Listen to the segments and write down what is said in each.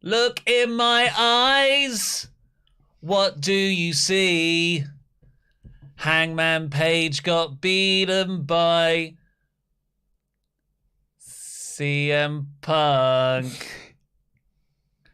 Look in my eyes. What do you see? Hangman Page got beaten by CM Punk.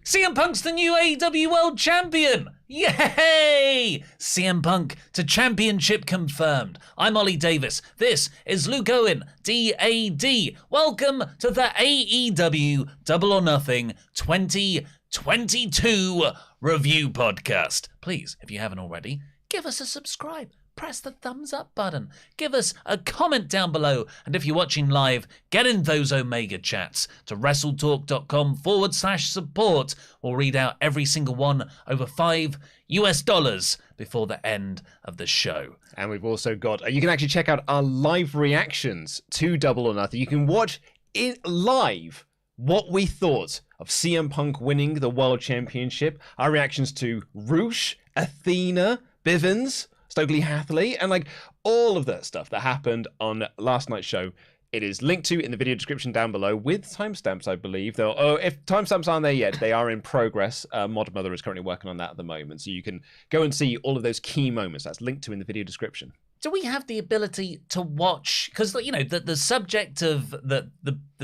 CM Punk's the new AEW World Champion. Yay! CM Punk to championship confirmed. I'm Ollie Davis. This is Luke Owen, DAD. Welcome to the AEW Double or Nothing 2022 review podcast. Please, if you haven't already, give us a subscribe. Press the thumbs up button. Give us a comment down below. And if you're watching live, get in those Omegachats to WrestleTalk.com/support. We'll read out every single one over $5 before the end of the show. And we've also got, you can actually check out our live reactions to Double or Nothing. You can watch it live what we thought of CM Punk winning the World Championship, our reactions to Roosh, Athena, Bivens, Stokely Hathaway, and like all of that stuff that happened on last night's show. It is linked to in the video description down below with timestamps, I believe. Though, if timestamps aren't there yet, they are in progress. Modern Mother is currently working on that at the moment, so you can go and see all of those key moments. That's linked to in the video description. Do we have the ability to watch? Because you know the subject of the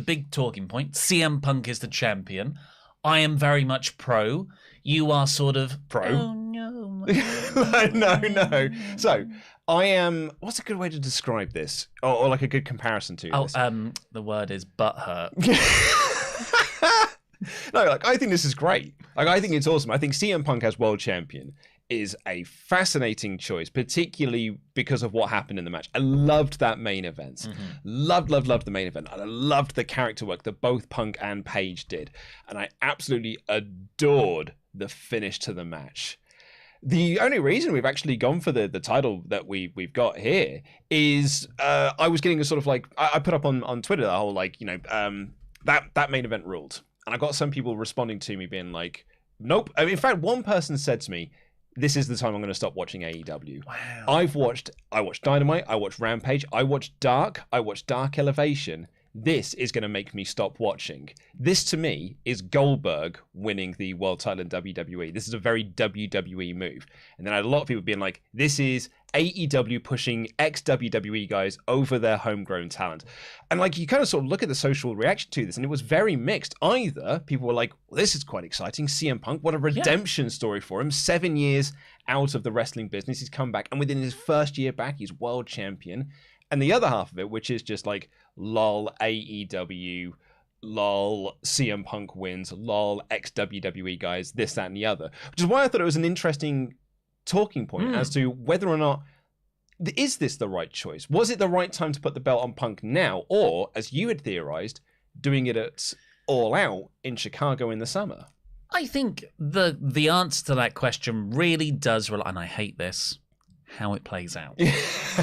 big talking point, CM Punk is the champion. I am very much pro. You are sort of pro. Oh no. No. So I am. What's a good way to describe this, or like a good comparison to this? The word is butthurt. No, like I think this is great. Like I think it's awesome. I think CM Punk as world champion is a fascinating choice, particularly because of what happened in the match. I loved that main event. Loved the main event. And I loved the character work that both Punk and Page did. And I absolutely adored the finish to the match. The only reason we've actually gone for the title that we've got here is I was getting a sort of like, I put up on Twitter the whole like, you know, that main event ruled. And I got some people responding to me being like, nope. I mean, in fact, one person said to me, this is the time I'm going to stop watching AEW. Wow. I watched Dynamite, I watched Rampage, I watched Dark Elevation. This is going to make me stop watching. This to me is Goldberg winning the world title in WWE. This is a very WWE move. And then I had a lot of people being like, this is AEW pushing ex-WWE guys over their homegrown talent. And like, you kind of sort of look at the social reaction to this, and it was very mixed. Either people were like, well, this is quite exciting. CM Punk, what a redemption story for him. 7 years out of the wrestling business, he's come back. And within his first year back, he's world champion. And the other half of it, which is just like, lol, AEW, lol, CM Punk wins, lol, ex-WWE guys, this, that, and the other. Which is why I thought it was an interesting talking point as to whether or not, is this the right choice? Was it the right time to put the belt on Punk now? Or, as you had theorized, doing it at All Out in Chicago in the summer? I think the answer to that question really does rely, and I hate this, how it plays out.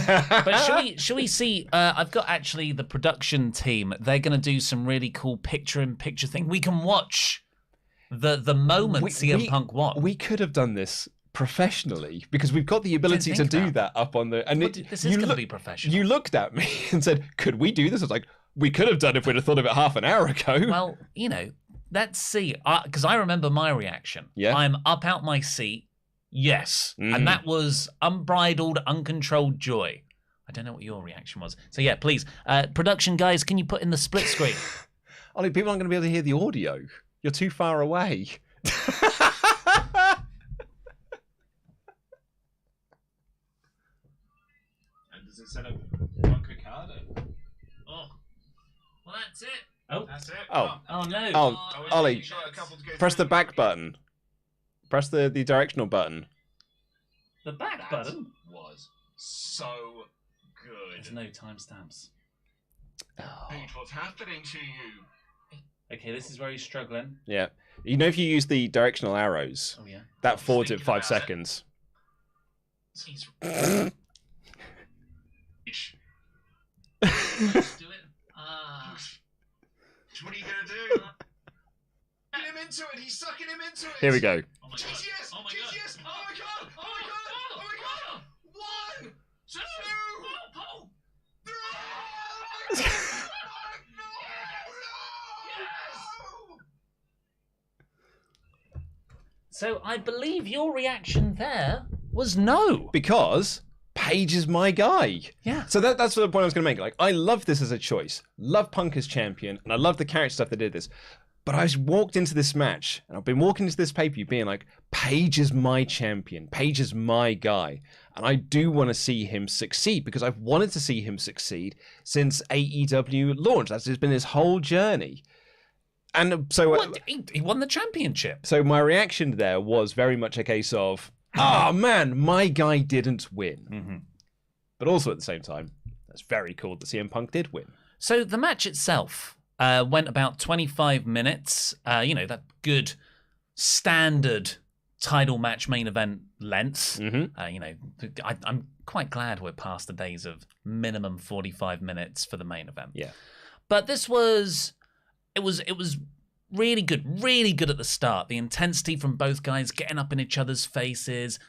But should we see? I've got actually the production team. They're going to do some really cool picture-in-picture thing. We can watch the moment CM Punk won. We could have done this professionally because we've got the ability to do that up on the. And this is going to be professional. You looked at me and said, "Could we do this?" I was like, "We could have done if we'd have thought of it half an hour ago." Well, you know, let's see. Because I remember my reaction. Yeah. I'm up out my seat. Yes. And that was unbridled, uncontrolled joy. I don't know what your reaction was. So yeah, please. Production guys, can you put in the split screen? Ollie, people aren't going to be able to hear the audio. You're too far away. And does it set up Punk Ricardo? Oh. Well, that's it. Oh. That's it. Oh no. Oh, Ollie, press the back button. Press the directional button. The back button was so good. There's no timestamps. Page, what's happening to you? Okay, this is where he's struggling. Yeah. You know, if you use the directional arrows, that forwards it 5 seconds. He's... Let's do it. What are you going to do? Get him into it. He's sucking him into it. Here we go. Oh my god. GTS. Oh my GTS. god. Oh my god. Oh my god. Oh my god. 1, 2, 3. So I believe your reaction there was no. Because Page is my guy. Yeah. So that's the point I was going to make. Like, I love this as a choice. Love Punk as champion, and I love the character stuff that did this. But I walked into this match, and I've been walking into this pay-per-view being like, Page is my champion. Page is my guy. And I do want to see him succeed, because I've wanted to see him succeed since AEW launched. That's just been his whole journey. And so... What? He won the championship. So my reaction there was very much a case of, oh man, my guy didn't win. Mm-hmm. But also at the same time, that's very cool that CM Punk did win. So the match itself went about 25 minutes. That good standard title match main event length. Mm-hmm. I'm quite glad we're past the days of minimum 45 minutes for the main event. Yeah. But this was... It was really good at the start. The intensity from both guys getting up in each other's faces.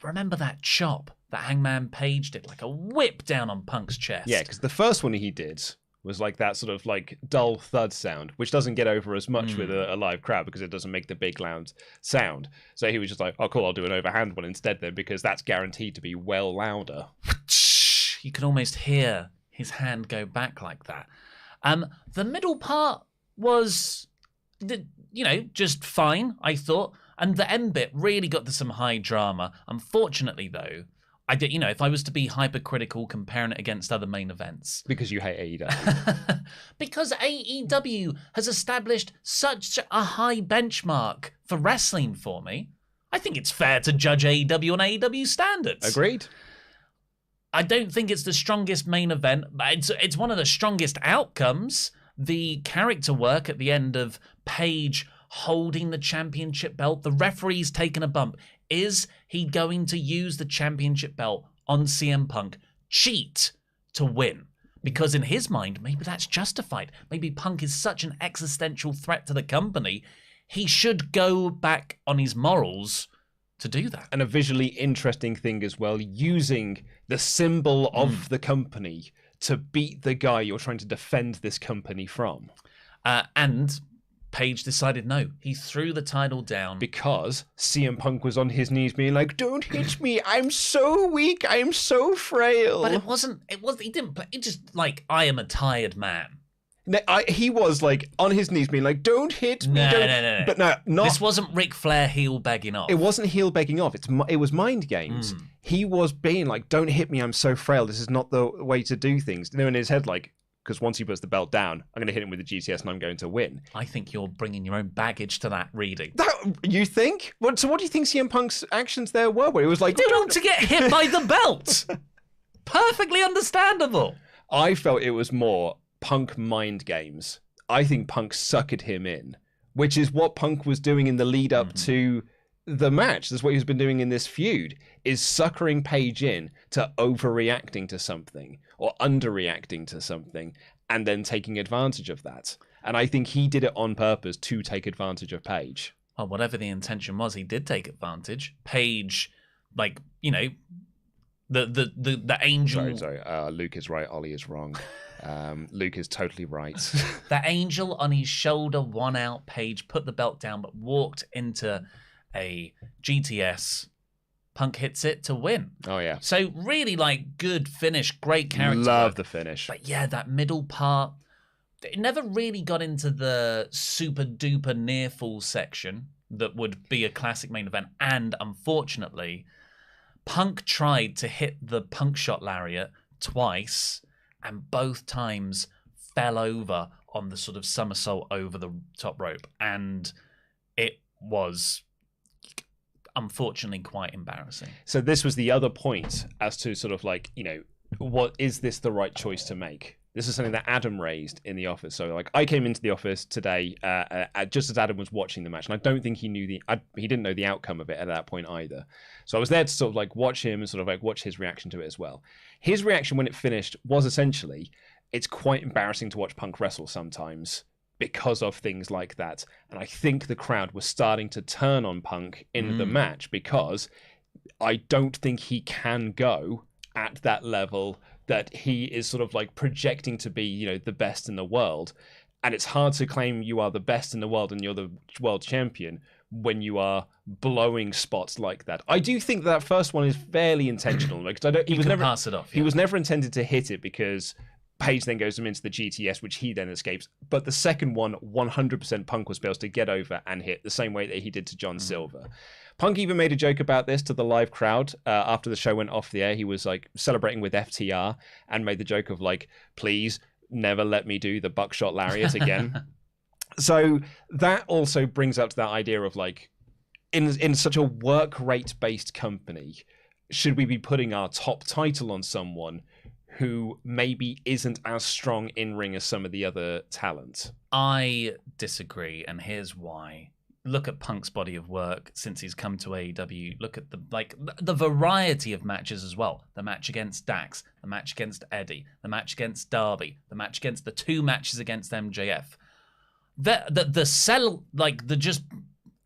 Remember that chop that Hangman Page did, like a whip down on Punk's chest? Yeah, because the first one he did was like that sort of like dull thud sound, which doesn't get over as much with a live crowd because it doesn't make the big loud sound. So he was just like, oh cool, I'll do an overhand one instead then, because that's guaranteed to be well louder. You can almost hear his hand go back like that. The middle part was, just fine, I thought. And the end bit really got to some high drama. Unfortunately, though, if I was to be hypercritical comparing it against other main events. Because you hate AEW. Because AEW has established such a high benchmark for wrestling for me. I think it's fair to judge AEW on AEW standards. Agreed. I don't think it's the strongest main event, but it's one of the strongest outcomes. The character work at the end of Page holding the championship belt, the referee's taken a bump. Is he going to use the championship belt on CM Punk, cheat to win? Because in his mind, maybe that's justified. Maybe Punk is such an existential threat to the company, he should go back on his morals to do that. And a visually interesting thing as well, using the symbol of the company to beat the guy you're trying to defend this company from. And Page decided no. He threw the title down. Because CM Punk was on his knees being like, don't hit me, I'm so weak, I'm so frail. But he didn't play, it just like, I am a tired man. He was like on his knees being like, don't hit me. No. But no, not. This wasn't Ric Flair heel begging off. It wasn't heel begging off. It was mind games. He was being like, don't hit me, I'm so frail. This is not the way to do things. In his head, like, because once he puts the belt down, I'm going to hit him with the GTS and I'm going to win. I think you're bringing your own baggage to that reading. You think? So what do you think CM Punk's actions there were? Where it was like, he didn't want to get hit by the belt. Perfectly understandable. I felt it was more Punk mind games. I think Punk suckered him in, which is what Punk was doing in the lead up to the match. That's what he's been doing in this feud, is suckering Page in to overreacting to something or underreacting to something and then taking advantage of that. And I think he did it on purpose to take advantage of Page. Well, whatever the intention was, he did take advantage. Page, the angel. Sorry. Luke is right. Ollie is wrong. Luke is totally right. The angel on his shoulder won out. Page put the belt down, but walked into a GTS. Punk hits it to win. Oh, yeah. So really, good finish, great character. Love work. the finish. But yeah, that middle part, it never really got into the super duper near fall section that would be a classic main event. And unfortunately, Punk tried to hit the Punk shot lariat twice, and both times fell over on the sort of somersault over the top rope. And it was unfortunately quite embarrassing. So this was the other point as to sort of what is this the right choice to make? This is something that Adam raised in the office. So I came into the office today just as Adam was watching the match, and I don't think he knew he didn't know the outcome of it at that point either. So I was there to sort of watch him and sort of watch his reaction to it as well. His reaction when it finished was essentially, it's quite embarrassing to watch Punk wrestle sometimes because of things like that. And I think the crowd was starting to turn on Punk in the match because I don't think he can go at that level that he is sort of projecting to be, the best in the world. And it's hard to claim you are the best in the world and you're the world champion when you are blowing spots like that. I do think that first one is fairly intentional, because he was never pass it off. He was never intended to hit it, because Page then goes him into the GTS, which he then escapes. But the second one, 100% Punk was able to get over and hit the same way that he did to John Silver. Punk even made a joke about this to the live crowd after the show went off the air. He was like celebrating with FTR and made the joke of like, please never let me do the buckshot lariat again. So that also brings up to that idea of like, in such a work rate based company, should we be putting our top title on someone who maybe isn't as strong in ring as some of the other talent? I disagree, and here's why. Look at Punk's body of work since he's come to AEW. Look at the variety of matches as well. The match against Dax, the match against Eddie, the match against Darby, the match against the 2 matches against MJF. The just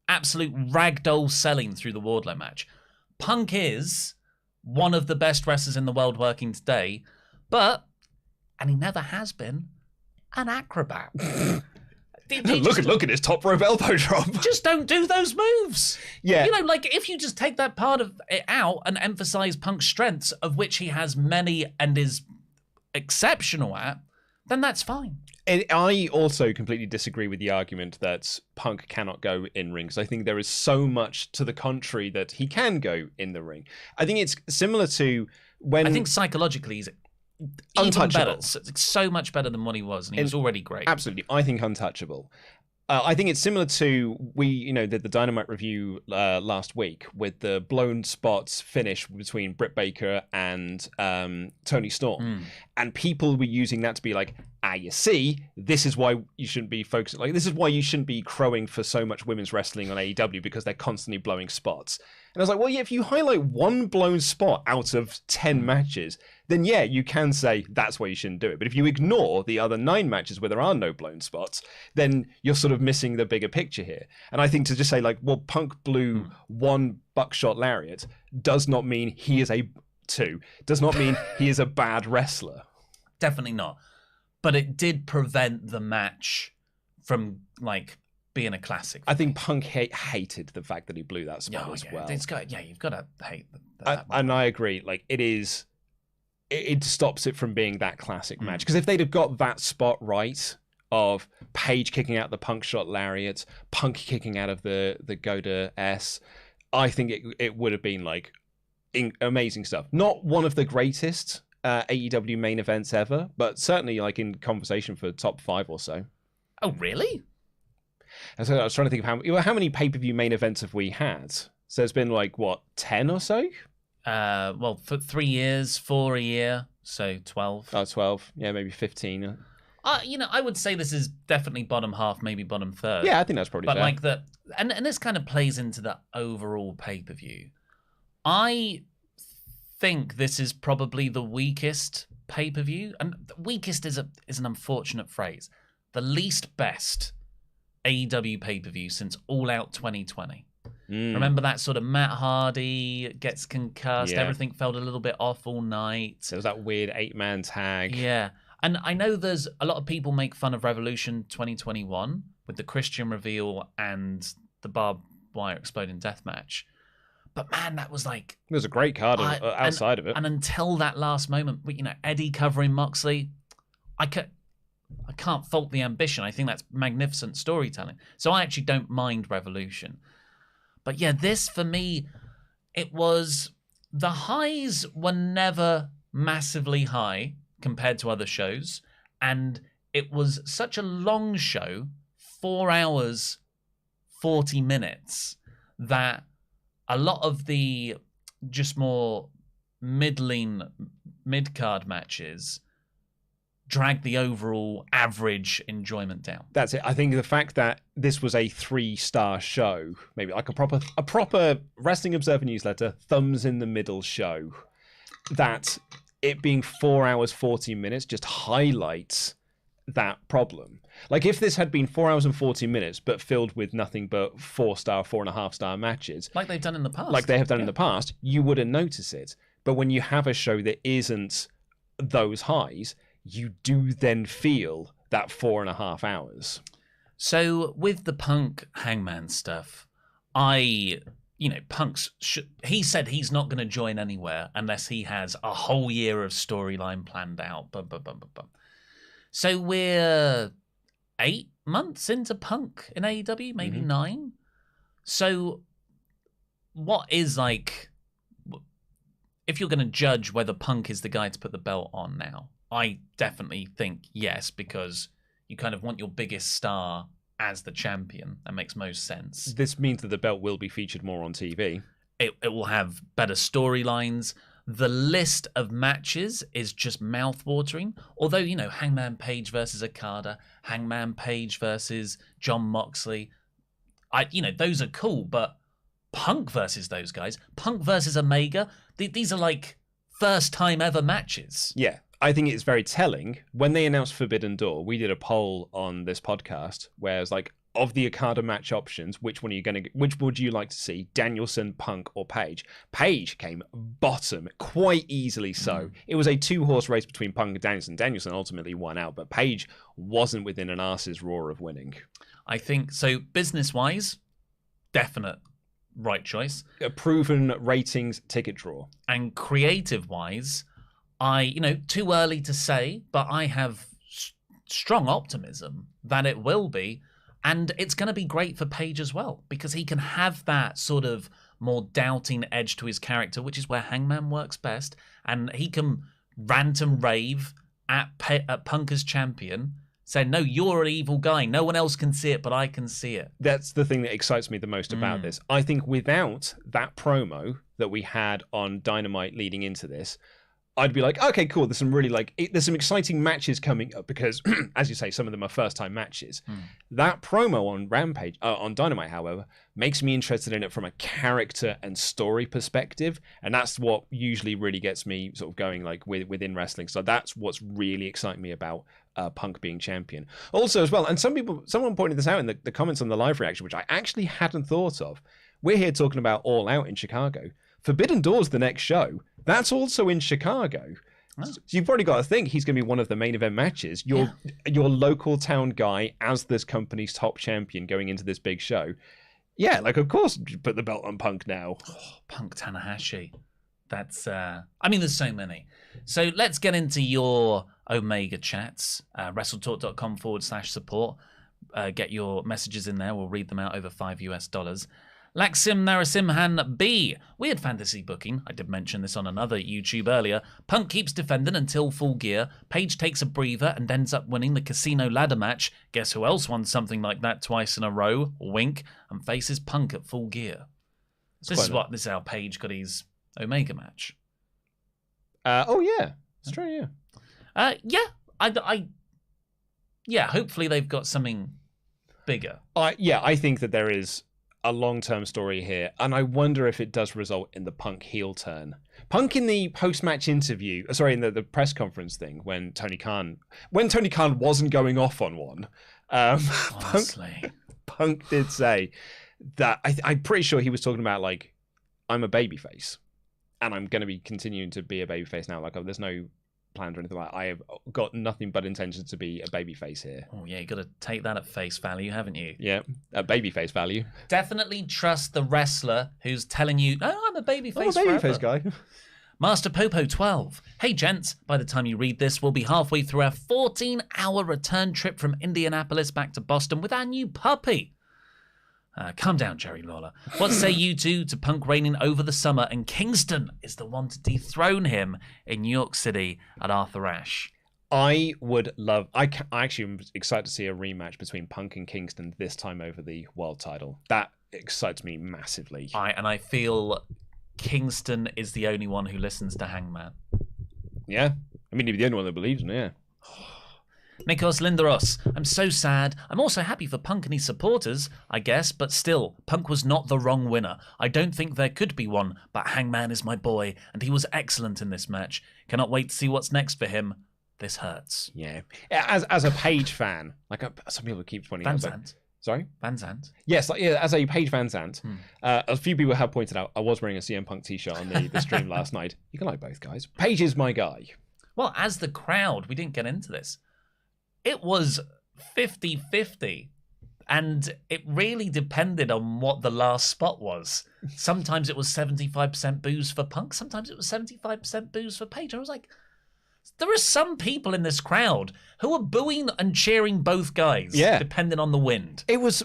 absolute ragdoll selling through the Wardlow match. Punk is one of the best wrestlers in the world working today, and he never has been, an acrobat. Look at his top rope elbow drop. Just don't do those moves. Yeah. If you just take that part of it out and emphasize Punk's strengths, of which he has many and is exceptional at, then that's fine. And I also completely disagree with the argument that Punk cannot go in ring, because I think there is so much to the contrary that he can go in the ring. I think it's similar to when... I think psychologically he's untouchable. So much better than what he was, and he was already great. Absolutely. I think untouchable. I think it's similar to did the Dynamite review last week with the blown spots finish between Britt Baker and Tony Storm, and people were using that to be like, you see, this is why you shouldn't be focusing. Like, this is why you shouldn't be crowing for so much women's wrestling on AEW, because they're constantly blowing spots. And I was like, well, yeah, if you highlight one blown spot out of 10 matches, then yeah, you can say that's why you shouldn't do it. But if you ignore the other 9 matches where there are no blown spots, then you're sort of missing the bigger picture here. And I think to just say like, well, Punk blew one buckshot lariat does not mean he is does not mean he is a bad wrestler. Definitely not. But it did prevent the match from like being a classic. I think Punk hated the fact that he blew that spot as well. You've got to hate that. And I agree. Like, it stops it from being that classic match. Because if they'd have got that spot right of Page kicking out the Punk shot lariat, Punk kicking out of the Goda S, I think it would have been like amazing stuff. Not one of the greatest AEW main events ever, but certainly like in conversation for top 5 or so. Oh, really? And so I was trying to think of how many pay-per-view main events have we had? So it's been like, what, 10 or so? Well, for 3 years, 4 a year, so 12. Oh, 12. Yeah, maybe 15. I would say this is definitely bottom half, maybe bottom third. Yeah, I think that's probably fair. But like and this kind of plays into the overall pay-per-view. I think this is probably the weakest pay-per-view, and weakest is an unfortunate phrase. The least best AEW pay-per-view since All Out 2020. Remember that sort of Matt Hardy gets concussed, everything felt a little bit off all night. There was that weird 8-man tag. Yeah. And I know there's a lot of people make fun of Revolution 2021 with the Christian reveal and the barbed wire exploding death match. But man, that was like... It was a great card outside of it. And until that last moment, Eddie covering Moxley, I can't fault the ambition. I think that's magnificent storytelling. So I actually don't mind Revolution. But yeah, this for me, it was... The highs were never massively high compared to other shows. And it was such a long show, 4 hours, 40 minutes, that a lot of the just more middling mid-card matches drag the overall average enjoyment down. That's it. I think the fact that this was a 3-star show, maybe like a proper Wrestling Observer newsletter, thumbs in the middle show, that it being 4 hours, 40 minutes just highlights that problem. Like if this had been 4 hours and 40 minutes, but filled with nothing but 4-star, 4.5-star matches. Like they've done in the past. Like they have done in the past, you wouldn't notice it. But when you have a show that isn't those highs, you do then feel that 4.5 hours. So with the Punk Hangman stuff, he said he's not going to join anywhere unless he has a whole year of storyline planned out. So we're 8 months into Punk in AEW, maybe 9. So what is like, if you're going to judge whether Punk is the guy to put the belt on now, I definitely think yes, because you kind of want your biggest star as the champion. That makes most sense. This means that the belt will be featured more on TV. It will have better storylines. The list of matches is just mouth-watering. Although, you know, Hangman Page versus Okada, Hangman Page versus John Moxley, those are cool, but Punk versus those guys, Punk versus Omega, these are like first-time ever matches. Yeah. I think it's very telling. When they announced Forbidden Door, we did a poll on this podcast where it's like, of the Okada match options, which would you like to see? Danielson, Punk, or Page? Page came bottom, quite easily so. It was a 2-horse race between Punk and Danielson. Danielson ultimately won out, but Page wasn't within an arse's roar of winning. I think so. Business-wise, definite right choice. A proven ratings ticket draw. And creative-wise, too early to say, but I have strong optimism that it will be. And it's going to be great for Page as well, because he can have that sort of more doubting edge to his character, which is where Hangman works best. And he can rant and rave at Punk as champion, say, no, you're an evil guy. No one else can see it, but I can see it. That's the thing that excites me the most about this. I think without that promo that we had on Dynamite leading into this, I'd be like, okay, cool. There's some really there's some exciting matches coming up because, as you say, some of them are first-time matches. That promo on Rampage, on Dynamite, however, makes me interested in it from a character and story perspective, and that's what usually really gets me sort of going like within wrestling. So that's what's really exciting me about Punk being champion. Also, as well, and someone pointed this out in the comments on the live reaction, which I actually hadn't thought of. We're here talking about All Out in Chicago. Forbidden Door's the next show. That's also in Chicago. Oh. So you've already got to think he's going to be one of the main event matches. Your local town guy as this company's top champion going into this big show. Yeah, of course, put the belt on Punk now. Oh, Punk Tanahashi. That's, there's so many. So let's get into your Omega chats. WrestleTalk.com/support. Get your messages in there. We'll read them out over $5. Laxim Narasimhan B. Weird fantasy booking. I did mention this on another YouTube earlier. Punk keeps defending until Full Gear. Page takes a breather and ends up winning the casino ladder match. Guess who else won something like that twice in a row? Wink. And faces Punk at Full Gear. This is how Page got his Omega match. It's true, yeah. Hopefully they've got something bigger. I think that there is a long-term story here, and I wonder if it does result in the Punk heel turn. Punk in the post-match interview, in the press conference thing, when Tony Khan wasn't going off on one, Punk did say that I'm pretty sure he was talking about I'm a babyface, and I'm going to be continuing to be a babyface now. There's no plans or anything like that. I have got nothing but intentions to be a babyface here. Oh yeah, you got to take that at face value, haven't you? Yeah, at babyface value. Definitely trust the wrestler who's telling you, "Oh, I'm a babyface." I'm a babyface guy. Master Popo 12. Hey gents, by the time you read this, we'll be halfway through our 14-hour return trip from Indianapolis back to Boston with our new puppy. Calm down, Jerry Lawler. What say you two to Punk reigning over the summer, and Kingston is the one to dethrone him in New York City at Arthur Ashe? I actually am excited to see a rematch between Punk and Kingston, this time over the world title. That excites me massively. I feel Kingston is the only one who listens to Hangman. Yeah. He'd be the only one that believes in it, yeah. Nikos Lindaros, I'm so sad. I'm also happy for Punk and his supporters, I guess, but still, Punk was not the wrong winner. I don't think there could be one, but Hangman is my boy, and he was excellent in this match. Cannot wait to see what's next for him. This hurts. Yeah. As a Page fan, some people keep pointing out. Van Zandt. Sorry? Van Zandt. Yes, as a Page Van Zandt, a few people have pointed out I was wearing a CM Punk t-shirt on the stream last night. You can like both guys. Page is my guy. Well, as the crowd, we didn't get into this. It was 50-50 And it really depended on what the last spot was. Sometimes it was 75% boos for Punk. Sometimes it was 75% boos for Page. I was like, there are some people in this crowd who are booing and cheering both guys, depending on the wind. It was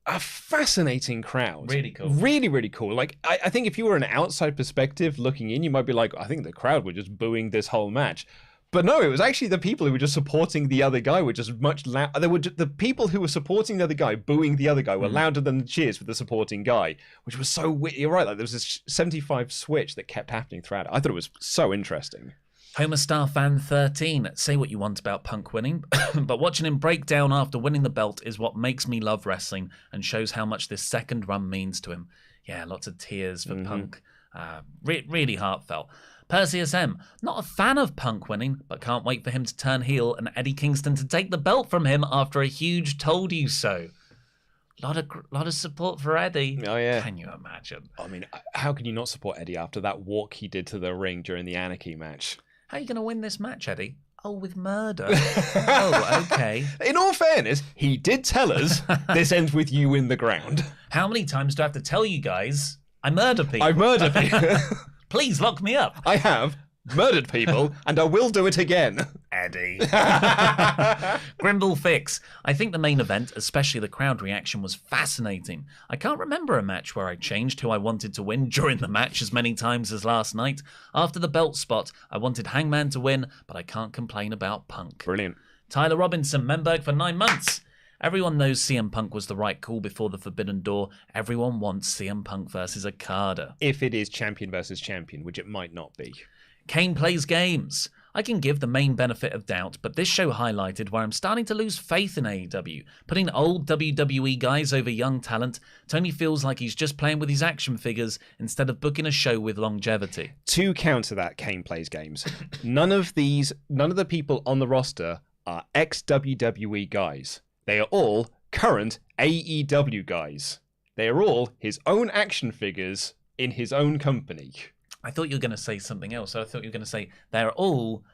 a fascinating crowd. Really cool. Really, really cool. Like, I think if you were an outside perspective looking in, you might be like, I think the crowd were just booing this whole match. But no, it was actually the people who were just supporting the other guy were just much loud. The people who were supporting the other guy, booing the other guy, were louder than the cheers for the supporting guy, which was so weird. You're right, like there was this 75 switch that kept happening throughout it. I thought it was so interesting. Homer Star Fan 13, say what you want about Punk winning, but watching him break down after winning the belt is what makes me love wrestling and shows how much this second run means to him. Yeah, lots of tears for Punk. Really heartfelt. Perseus M, not a fan of Punk winning, but can't wait for him to turn heel and Eddie Kingston to take the belt from him after a huge told you so. Lot of support for Eddie. Oh, yeah. Can you imagine? I mean, how can you not support Eddie after that walk he did to the ring during the Anarchy match? How are you going to win this match, Eddie? Oh, with murder. Oh, okay. In all fairness, he did tell us this ends with you in the ground. How many times do I have to tell you guys I murder people? I murder people. Please lock me up. I have murdered people, and I will do it again. Eddie. Grimble Fix. I think the main event, especially the crowd reaction, was fascinating. I can't remember a match where I changed who I wanted to win during the match as many times as last night. After the belt spot, I wanted Hangman to win, but I can't complain about Punk. Brilliant. Tyler Robinson, Memberg for 9 months. Everyone knows CM Punk was the right call before the Forbidden Door. Everyone wants CM Punk versus Okada. If it is champion versus champion, which it might not be. Kane plays games. I can give the main benefit of doubt, but this show highlighted where I'm starting to lose faith in AEW. Putting old WWE guys over young talent, Tony feels like he's just playing with his action figures instead of booking a show with longevity. To counter that, Kane plays games. None of the people on the roster are ex-WWE guys. They are all current AEW guys. They are all his own action figures in his own company. I thought you were going to say something else. I thought you were going to say they're all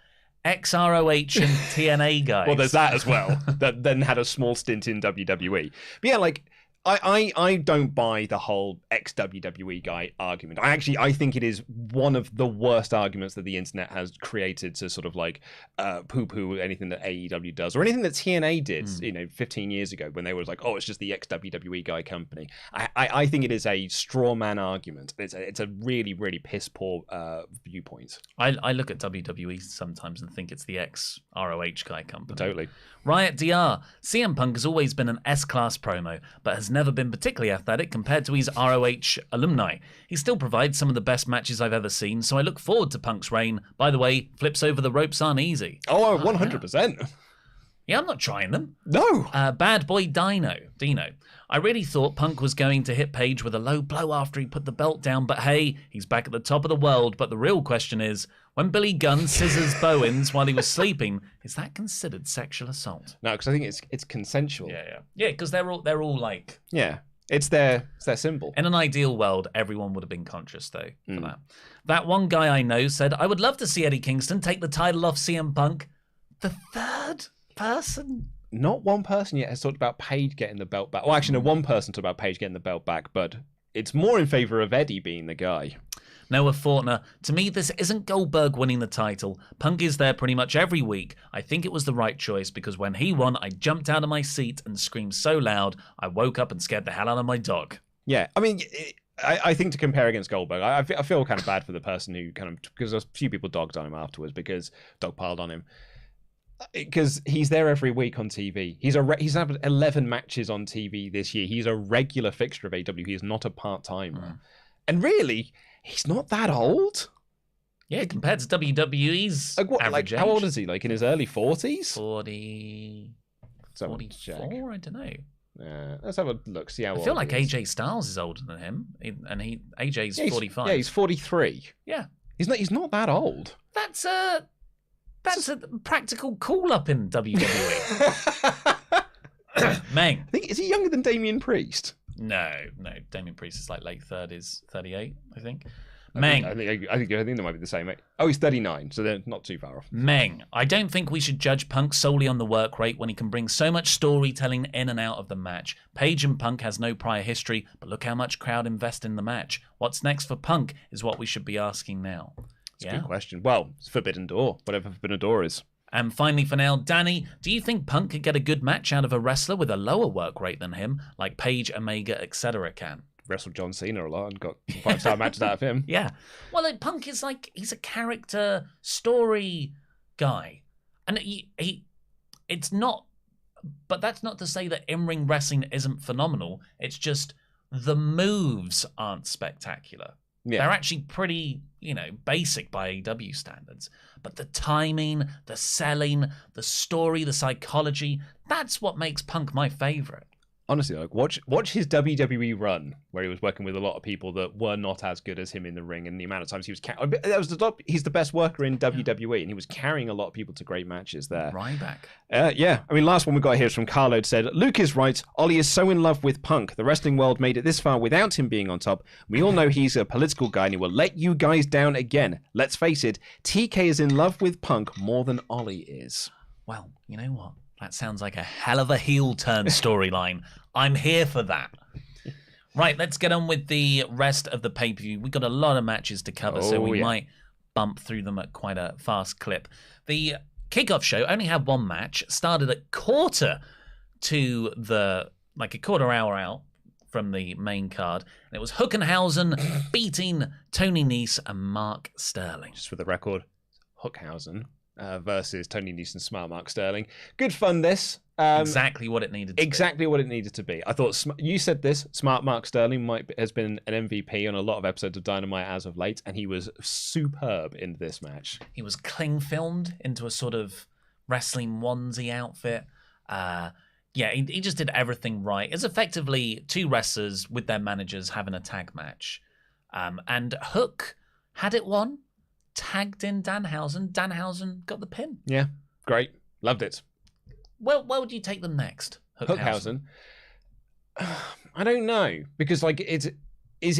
ex-ROH and TNA guys. Well, there's that as well. That then had a small stint in WWE. But yeah, like, I don't buy the whole ex-WWE guy argument. I think it is one of the worst arguments that the internet has created to sort of like poo-poo anything that AEW does or anything that TNA did, 15 years ago when they were like, oh, it's just the ex-WWE guy company. I think it is a straw man argument. It's a really, really piss poor viewpoint. I look at WWE sometimes and think it's the ex-ROH guy company. Totally. Riot DR. CM Punk has always been an S-class promo, but has never been particularly athletic compared to his ROH alumni. He still provides some of the best matches I've ever seen, so I look forward to Punk's reign. By the way, flips over the ropes aren't easy. Oh, 100%. Yeah, I'm not trying them. No. Bad boy Dino. I really thought Punk was going to hit Page with a low blow after he put the belt down, but hey, he's back at the top of the world. But the real question is, when Billy Gunn scissors Bowens while he was sleeping, is that considered sexual assault? No, because I think it's consensual. Yeah, because they're all like... Yeah, it's their symbol. In an ideal world, everyone would have been conscious, though, for that. That one guy I know said, I would love to see Eddie Kingston take the title off CM Punk. The third person? Not one person yet has talked about Page getting the belt back. Well, actually, no, one person talked about Page getting the belt back, but it's more in favor of Eddie being the guy. Noah Fortner, to me, this isn't Goldberg winning the title. Punk is there pretty much every week. I think it was the right choice because when he won, I jumped out of my seat and screamed so loud, I woke up and scared the hell out of my dog. Yeah, I mean, I think to compare against Goldberg, I feel kind of bad for the person who because a few people dogged on him afterwards because dogpiled on him. Because he's there every week on TV. He's had 11 matches on TV this year. He's a regular fixture of AEW. He is not a part-timer. And really, he's not that old. Yeah, compared to WWE's average age. How old is he? Like in his early 40s? 44? I don't know. Yeah, let's have a look. See how old I feel like he is. AJ Styles is older than him, and AJ's 45. Yeah, he's 43. Yeah, he's not that old. That's a practical call-up in WWE. Meng. I think, is he younger than Damian Priest? No. Damian Priest is like late 30s, 38, I think. Meng. I think they might be the same. Oh, he's 39, so they're not too far off. Meng. I don't think we should judge Punk solely on the work rate when he can bring so much storytelling in and out of the match. Page and Punk has no prior history, but look how much crowd invest in the match. What's next for Punk is what we should be asking now. It's a good question. Well, it's Forbidden Door, whatever Forbidden Door is. And finally for now, Danny, do you think Punk could get a good match out of a wrestler with a lower work rate than him, like Page, Omega, etc. can? Wrestled John Cena a lot and got 5-star matches out of him. Yeah. Well, Punk is like, he's a character story guy. And it's not, but that's not to say that in-ring wrestling isn't phenomenal. It's just the moves aren't spectacular. Yeah. They're actually pretty, basic by AEW standards. But the timing, the selling, the story, the psychology, that's what makes Punk my favorite. Honestly, like watch his WWE run where he was working with a lot of people that were not as good as him in the ring, and the amount of times he was he's the best worker in WWE, and he was carrying a lot of people to great matches there. Ryback. Yeah. I mean, last one we got here is from Carlo. It said, Luke is right. Ollie is so in love with Punk. The wrestling world made it this far without him being on top. We all know he's a political guy, and he will let you guys down again. Let's face it, TK is in love with Punk more than Ollie is. Well, you know what? That sounds like a hell of a heel turn storyline. I'm here for that. Right, let's get on with the rest of the pay-per-view. We've got a lot of matches to cover, so we might bump through them at quite a fast clip. The kickoff show only had one match, started at quarter hour out from the main card. And it was Hookhausen beating Tony Nese and Mark Sterling. Just for the record, Hookhausen versus Tony Nese and Smart Mark Sterling. Good fun, this. Exactly what it needed to be. Exactly what it needed to be. I thought, you said this, Smart Mark Sterling has been an MVP on a lot of episodes of Dynamite as of late, and he was superb in this match. He was cling filmed into a sort of wrestling onesie outfit. He just did everything right. It's effectively two wrestlers with their managers having a tag match. And Hook had it won. Tagged in Danhausen. Danhausen got the pin. Yeah, great. Loved it. Well, where would you take them next? Hookhausen. I don't know, because is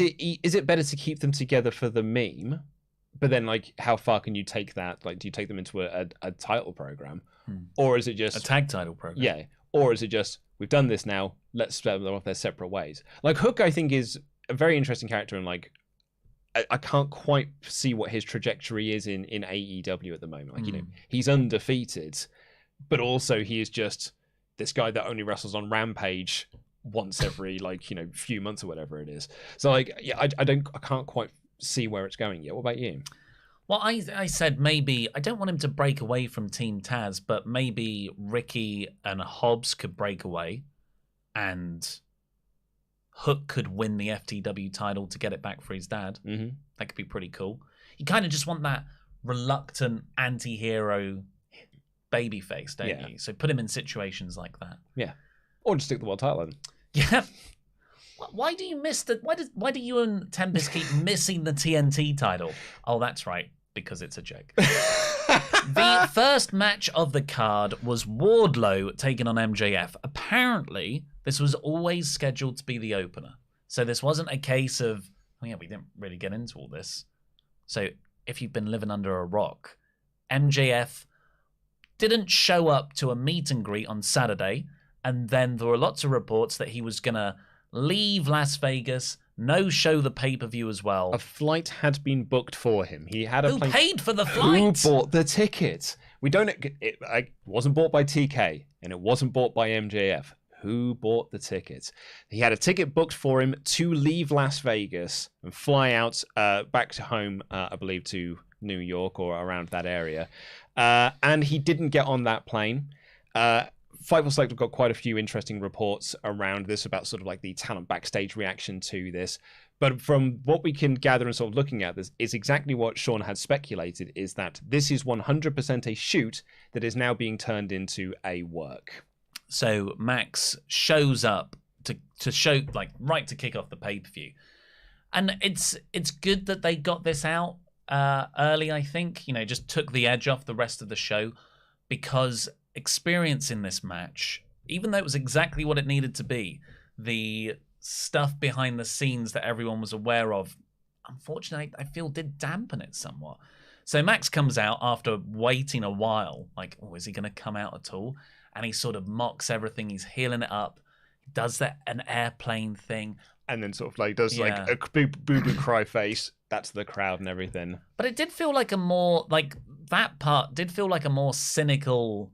it better to keep them together for the meme? But then how far can you take that? Do you take them into a title program, or is it just a tag title program? Yeah, or is it just we've done this now? Let's split them off their separate ways. Hook, I think, is a very interesting character, and I can't quite see what his trajectory is in AEW at the moment. He's undefeated, but also he is just this guy that only wrestles on Rampage once every few months or whatever it is. So I can't quite see where it's going yet. What about you? Well, I said maybe I don't want him to break away from Team Taz, but maybe Ricky and Hobbs could break away, and Hook could win the FTW title to get it back for his dad. Mm-hmm. That could be pretty cool. You kind of just want that reluctant anti-hero babyface, don't you? So put him in situations like that. Yeah. Or just stick the world title in. Yeah. Why do you miss the... Why do you and Tempest keep missing the TNT title? Oh, that's right. Because it's a joke. The first match of the card was Wardlow taking on MJF. Apparently, this was always scheduled to be the opener. So this wasn't a case of, we didn't really get into all this. So if you've been living under a rock, MJF didn't show up to a meet and greet on Saturday, and then there were lots of reports that he was going to leave Las Vegas, no-show the pay-per-view as well. A flight had been booked for him. He had a Who paid for the flight? Who bought the ticket? It wasn't bought by TK, and it wasn't bought by MJF. Who bought the ticket? He had a ticket booked for him to leave Las Vegas and fly out back to home, I believe, to New York or around that area. And he didn't get on that plane. Fightful Select have got quite a few interesting reports around this about sort of the talent backstage reaction to this. But from what we can gather and sort of looking at this, is exactly what Sean had speculated, is that this is 100% a shoot that is now being turned into a work. So Max shows up to show right to kick off the pay-per-view. And it's good that they got this out early, I think. Just took the edge off the rest of the show, because experiencing this match, even though it was exactly what it needed to be, the stuff behind the scenes that everyone was aware of, unfortunately, I feel did dampen it somewhat. So Max comes out after waiting a while, like, oh, is he going to come out at all? And he sort of mocks everything. He's healing it up. He does an airplane thing. And then sort of like does like a boo-boo cry face. That's the crowd and everything. But it did feel like that part did feel like a more cynical,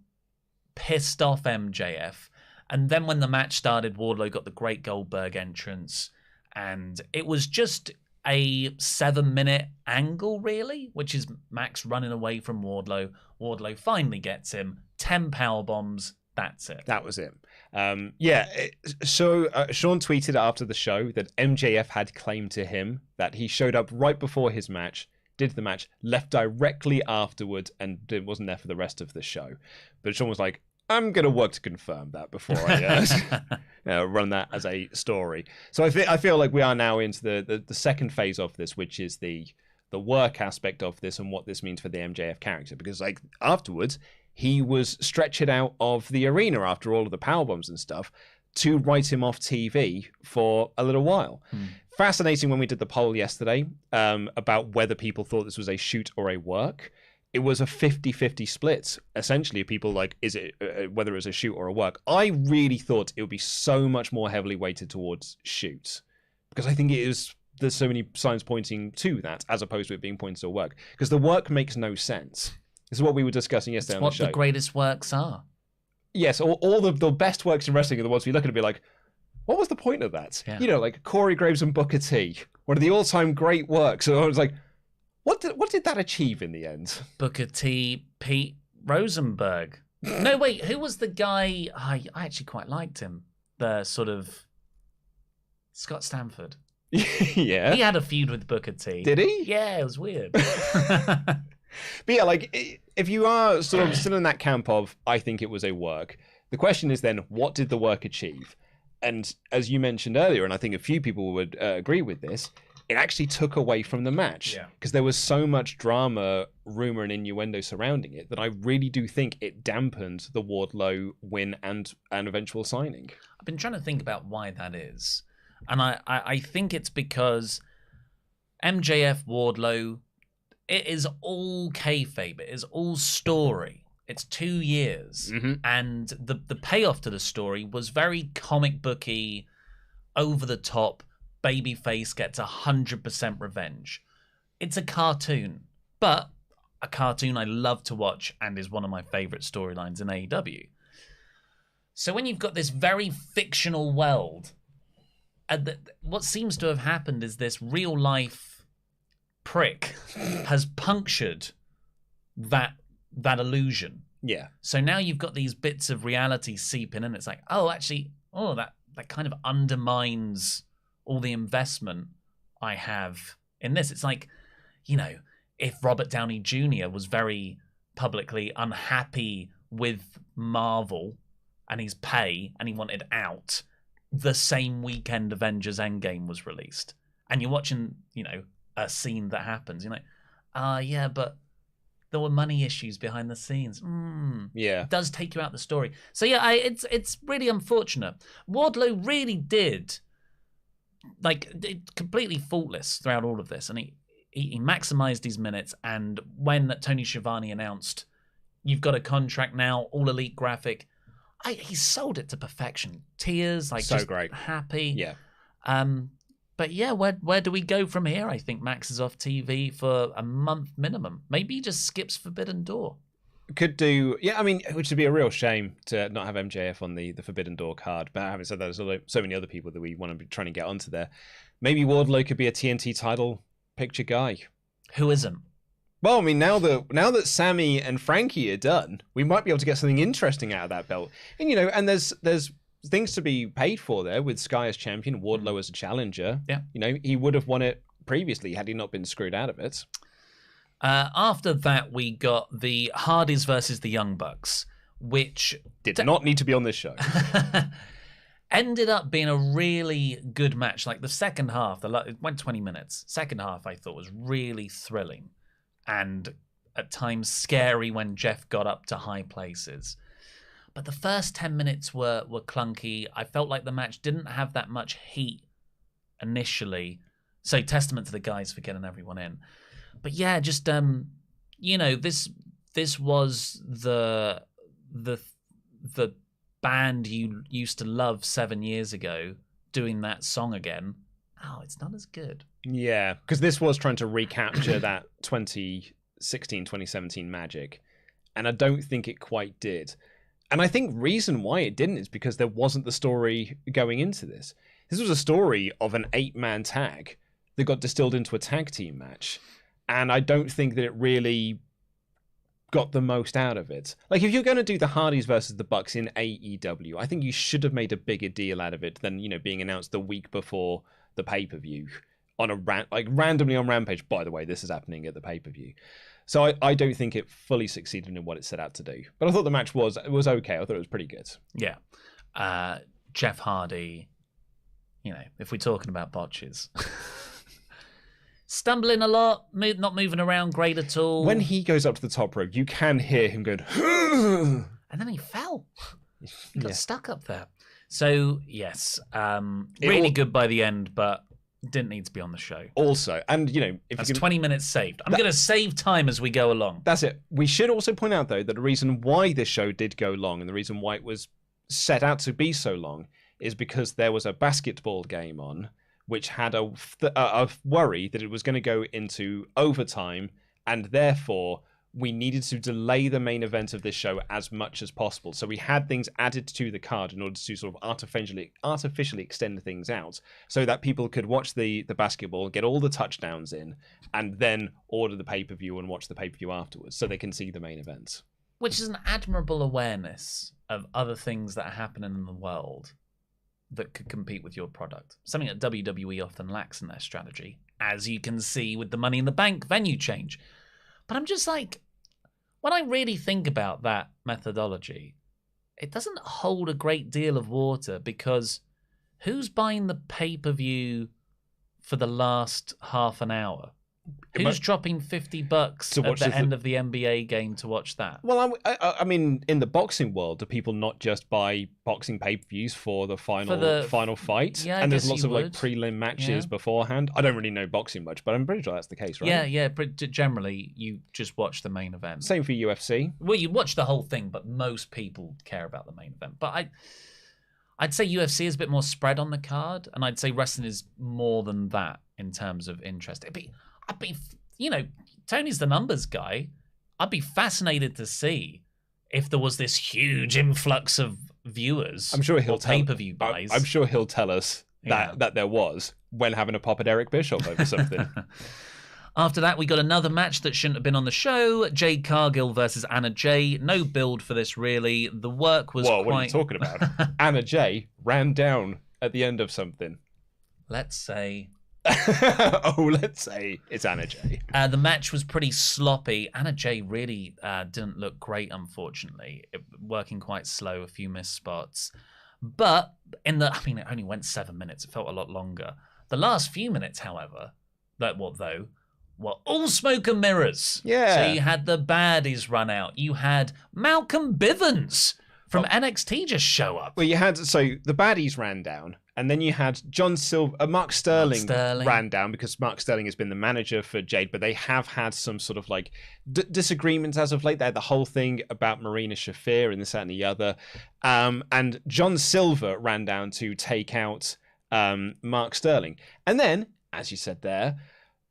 pissed off MJF. And then when the match started, Wardlow got the great Goldberg entrance. And it was just a 7-minute angle, really, which is Max running away from Wardlow. Wardlow finally gets him. 10 power bombs. That's it. That was it. Sean tweeted after the show that MJF had claimed to him that he showed up right before his match, did the match, left directly afterwards, and wasn't there for the rest of the show. But Sean was like, I'm going to work to confirm that before I run that as a story. So I feel like we are now into the second phase of this, which is the work aspect of this and what this means for the MJF character. Because like afterwards, he was stretched out of the arena after all of the powerbombs and stuff to write him off TV for a little while. Fascinating when we did the poll yesterday about whether people thought this was a shoot or a work. It was a 50-50 split, essentially, people like, is it whether it was a shoot or a work. I really thought it would be so much more heavily weighted towards shoot, because I think there's so many signs pointing to that, as opposed to it being pointed to a work, because the work makes no sense. This is what we were discussing yesterday on the show. What the greatest works are. Yes, all the best works in wrestling are the ones we look at and be like, what was the point of that? Yeah. You know, like Corey Graves and Booker T, one of the all-time great works. So I was like, what did that achieve in the end? Booker T, Pete Rosenberg. No, wait, who was the guy? I actually quite liked him. The sort of Scott Stanford. Yeah. He had a feud with Booker T. Did he? Yeah, it was weird. But yeah, like, if you are sort of still in that camp of, I think it was a work, the question is then, what did the work achieve? And as you mentioned earlier, and I think a few people would agree with this, it actually took away from the match. Because there was so much drama, rumor, and innuendo surrounding it that I really do think it dampened the Wardlow win and eventual signing. I've been trying to think about why that is. And I think it's because MJF Wardlow, it is all kayfabe. It is all story. It's 2 years. Mm-hmm. And the payoff to the story was very comic booky, over the top. Babyface gets 100% revenge. It's a cartoon, but a cartoon I love to watch and is one of my favorite storylines in AEW. So when you've got this very fictional world, what seems to have happened is this real life prick has punctured that illusion. Yeah. So now you've got these bits of reality seeping in. It's like, that kind of undermines all the investment I have in this. It's like, you know, if Robert Downey Jr. was very publicly unhappy with Marvel and his pay and he wanted out, the same weekend Avengers Endgame was released. And you're watching, you know, a scene that happens. You're like, yeah, but there were money issues behind the scenes. Yeah. It does take you out the story. So yeah, it's really unfortunate. Wardlow really did, completely faultless throughout all of this. And he maximized his minutes. And when Tony Schiavone announced, you've got a contract now, all elite graphic, he sold it to perfection. Tears, so just great. Happy. Yeah. But yeah, where do we go from here? I think Max is off TV for a month minimum. Maybe he just skips Forbidden Door. Could do, yeah, I mean, which would be a real shame to not have MJF on the Forbidden Door card. But having said that, there's so many other people that we want to be trying to get onto there. Maybe Wardlow could be a TNT title picture guy. Who isn't? Well, I mean, now that Sammy and Frankie are done, we might be able to get something interesting out of that belt. And, you know, and there's things to be paid for there with Sky as champion, Wardlow as a challenger. Yeah. You know, he would have won it previously had he not been screwed out of it. After that, we got the Hardys versus the Young Bucks, which did not need to be on this show. Ended up being a really good match. Like the second half, it went 20 minutes. Second half, I thought, was really thrilling and at times scary when Jeff got up to high places. But the first 10 minutes were clunky. I felt like the match didn't have that much heat initially. So testament to the guys for getting everyone in. But yeah, just this was the band you used to love 7 years ago doing that song again. Oh, it's not as good. Yeah, because this was trying to recapture that 2016, 2017 magic, and I don't think it quite did. And I think reason why it didn't is because there wasn't the story going into this. This was a story of an 8-man tag that got distilled into a tag team match, and I don't think that it really got the most out of it. Like, if you're going to do the Hardys versus the Bucks in AEW, I think you should have made a bigger deal out of it than, being announced the week before the pay-per-view on a randomly on Rampage. By the way, this is happening at the pay-per-view. So I don't think it fully succeeded in what it set out to do. But I thought the match was okay. I thought it was pretty good. Yeah. Jeff Hardy, if we're talking about botches. Stumbling a lot, not moving around great at all. When he goes up to the top rope, you can hear him going, and then he fell. He got stuck up there. So, yes, really good by the end, but didn't need to be on the show. Also, and, if that's 20 minutes saved. I'm going to save time as we go along. That's it. We should also point out, though, that the reason why this show did go long and the reason why it was set out to be so long is because there was a basketball game on, which had a worry that it was going to go into overtime, and therefore we needed to delay the main event of this show as much as possible. So we had things added to the card in order to sort of artificially extend things out so that people could watch the basketball, get all the touchdowns in, and then order the pay-per-view and watch the pay-per-view afterwards so they can see the main event. Which is an admirable awareness of other things that are happening in the world that could compete with your product. Something that WWE often lacks in their strategy, as you can see with the Money in the Bank venue change. But I'm just like, when I really think about that methodology, it doesn't hold a great deal of water, because who's buying the pay-per-view for the last half an hour? Who's dropping $50 at the end of the NBA game to watch that? Well, I mean, in the boxing world, do people not just buy boxing pay-per-views for the final fight? Yeah, and there's lots of like prelim matches beforehand. I don't really know boxing much, but I'm pretty sure that's the case, right? Yeah. Generally, you just watch the main event. Same for UFC. Well, you watch the whole thing, but most people care about the main event. But I'd say UFC is a bit more spread on the card, and I'd say wrestling is more than that in terms of interest. I'd be, Tony's the numbers guy. I'd be fascinated to see if there was this huge influx of viewers. I'm sure he'll pay-per-view buys. I'm sure he'll tell us that there was when having a pop at Eric Bischoff over something. After that, we got another match that shouldn't have been on the show. Jade Cargill versus Anna Jay. No build for this, really. The work was What are you talking about? Anna Jay ran down at the end of something. Let's say let's say it's Anna Jay. The match was pretty sloppy. Anna Jay really didn't look great, unfortunately. Working quite slow, a few missed spots. But it only went 7 minutes. It felt a lot longer. The last few minutes, however, were all smoke and mirrors. Yeah. So you had the baddies run out. You had Malcolm Bivens from NXT just show up. Well, the baddies ran down, and then you had Mark Sterling ran down, because Mark Sterling has been the manager for Jade, but they have had some sort of like disagreements as of late. They had the whole thing about Marina Shafir and this, that, and the other. And John Silver ran down to take out Mark Sterling. And then, as you said there,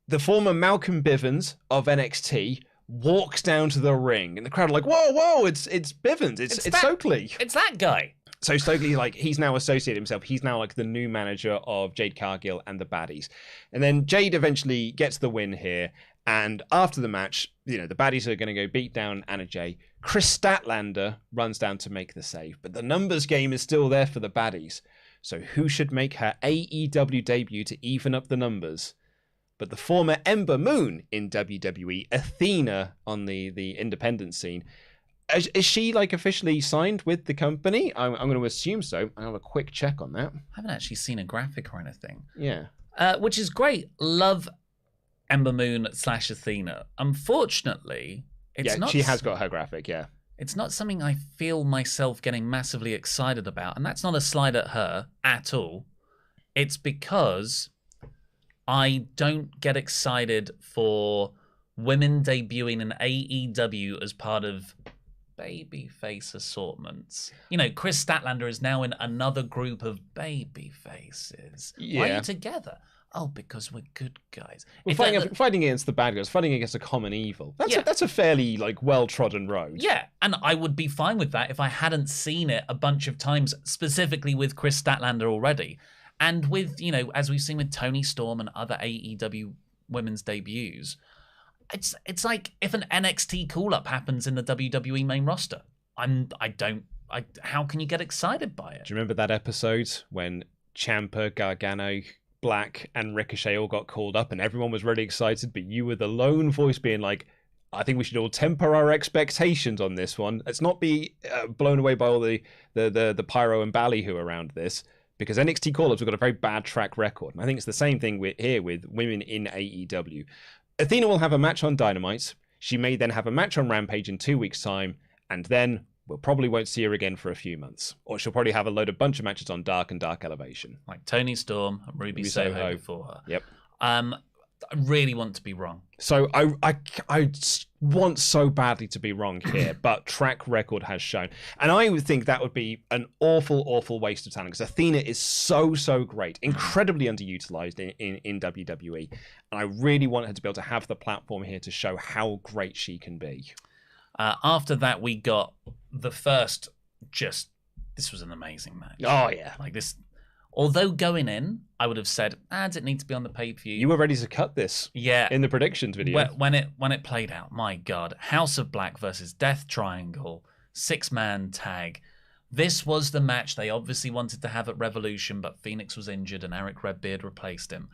the former Malcolm Bivens of NXT walks down to the ring, and the crowd are like, whoa, it's Bivens, it's Stokely. It's that guy. So Stokely, like, he's now associated himself. He's now like the new manager of Jade Cargill and the baddies. And then Jade eventually gets the win here. And after the match, the baddies are going to go beat down Anna Jay. Chris Statlander runs down to make the save, but the numbers game is still there for the baddies. So who should make her AEW debut to even up the numbers? But the former Ember Moon in WWE, Athena on the independent scene. Is she like officially signed with the company? I'm going to assume so. I'll have a quick check on that. I haven't actually seen a graphic or anything. Yeah. Which is great. Love Ember Moon / Athena. Unfortunately, it's not. She has got her graphic, yeah. It's not something I feel myself getting massively excited about. And that's not a slide at her at all. It's because I don't get excited for women debuting in AEW as part of babyface assortments. You know, Chris Statlander is now in another group of babyfaces. Why are you together? Oh, because we're good guys. We're fighting against the bad guys, fighting against a common evil. That's a fairly well-trodden road. Yeah, and I would be fine with that if I hadn't seen it a bunch of times, specifically with Chris Statlander already. And with, you know, as we've seen with Toni Storm and other AEW women's debuts, it's like if an NXT call-up happens in the WWE main roster. How can you get excited by it? Do you remember that episode when Ciampa, Gargano, Black and Ricochet all got called up and everyone was really excited, but you were the lone voice being like, I think we should all temper our expectations on this one. Let's not be blown away by all the pyro and ballyhoo around this, because NXT call-ups have got a very bad track record. And I think it's the same thing here with women in AEW. Athena will have a match on Dynamite. She may then have a match on Rampage in 2 weeks' time, and then we probably won't see her again for a few months. Or she'll probably have a bunch of matches on Dark and Dark Elevation. Like Toni Storm and Ruby Soho before her. Yep. I really want to be wrong. So I want so badly to be wrong here, but track record has shown. And I would think that would be an awful, awful waste of talent, because Athena is so great, incredibly underutilized in WWE. And I really want her to be able to have the platform here to show how great she can be. After that, we got the first, this was an amazing match. Oh, yeah. Like this, although going in, I would have said, does it need to be on the pay-per-view? You were ready to cut this. Yeah. In the predictions video. When it played out, my God. House of Black versus Death Triangle, 6-man tag. This was the match they obviously wanted to have at Revolution, but Phoenix was injured and Eric Redbeard replaced him.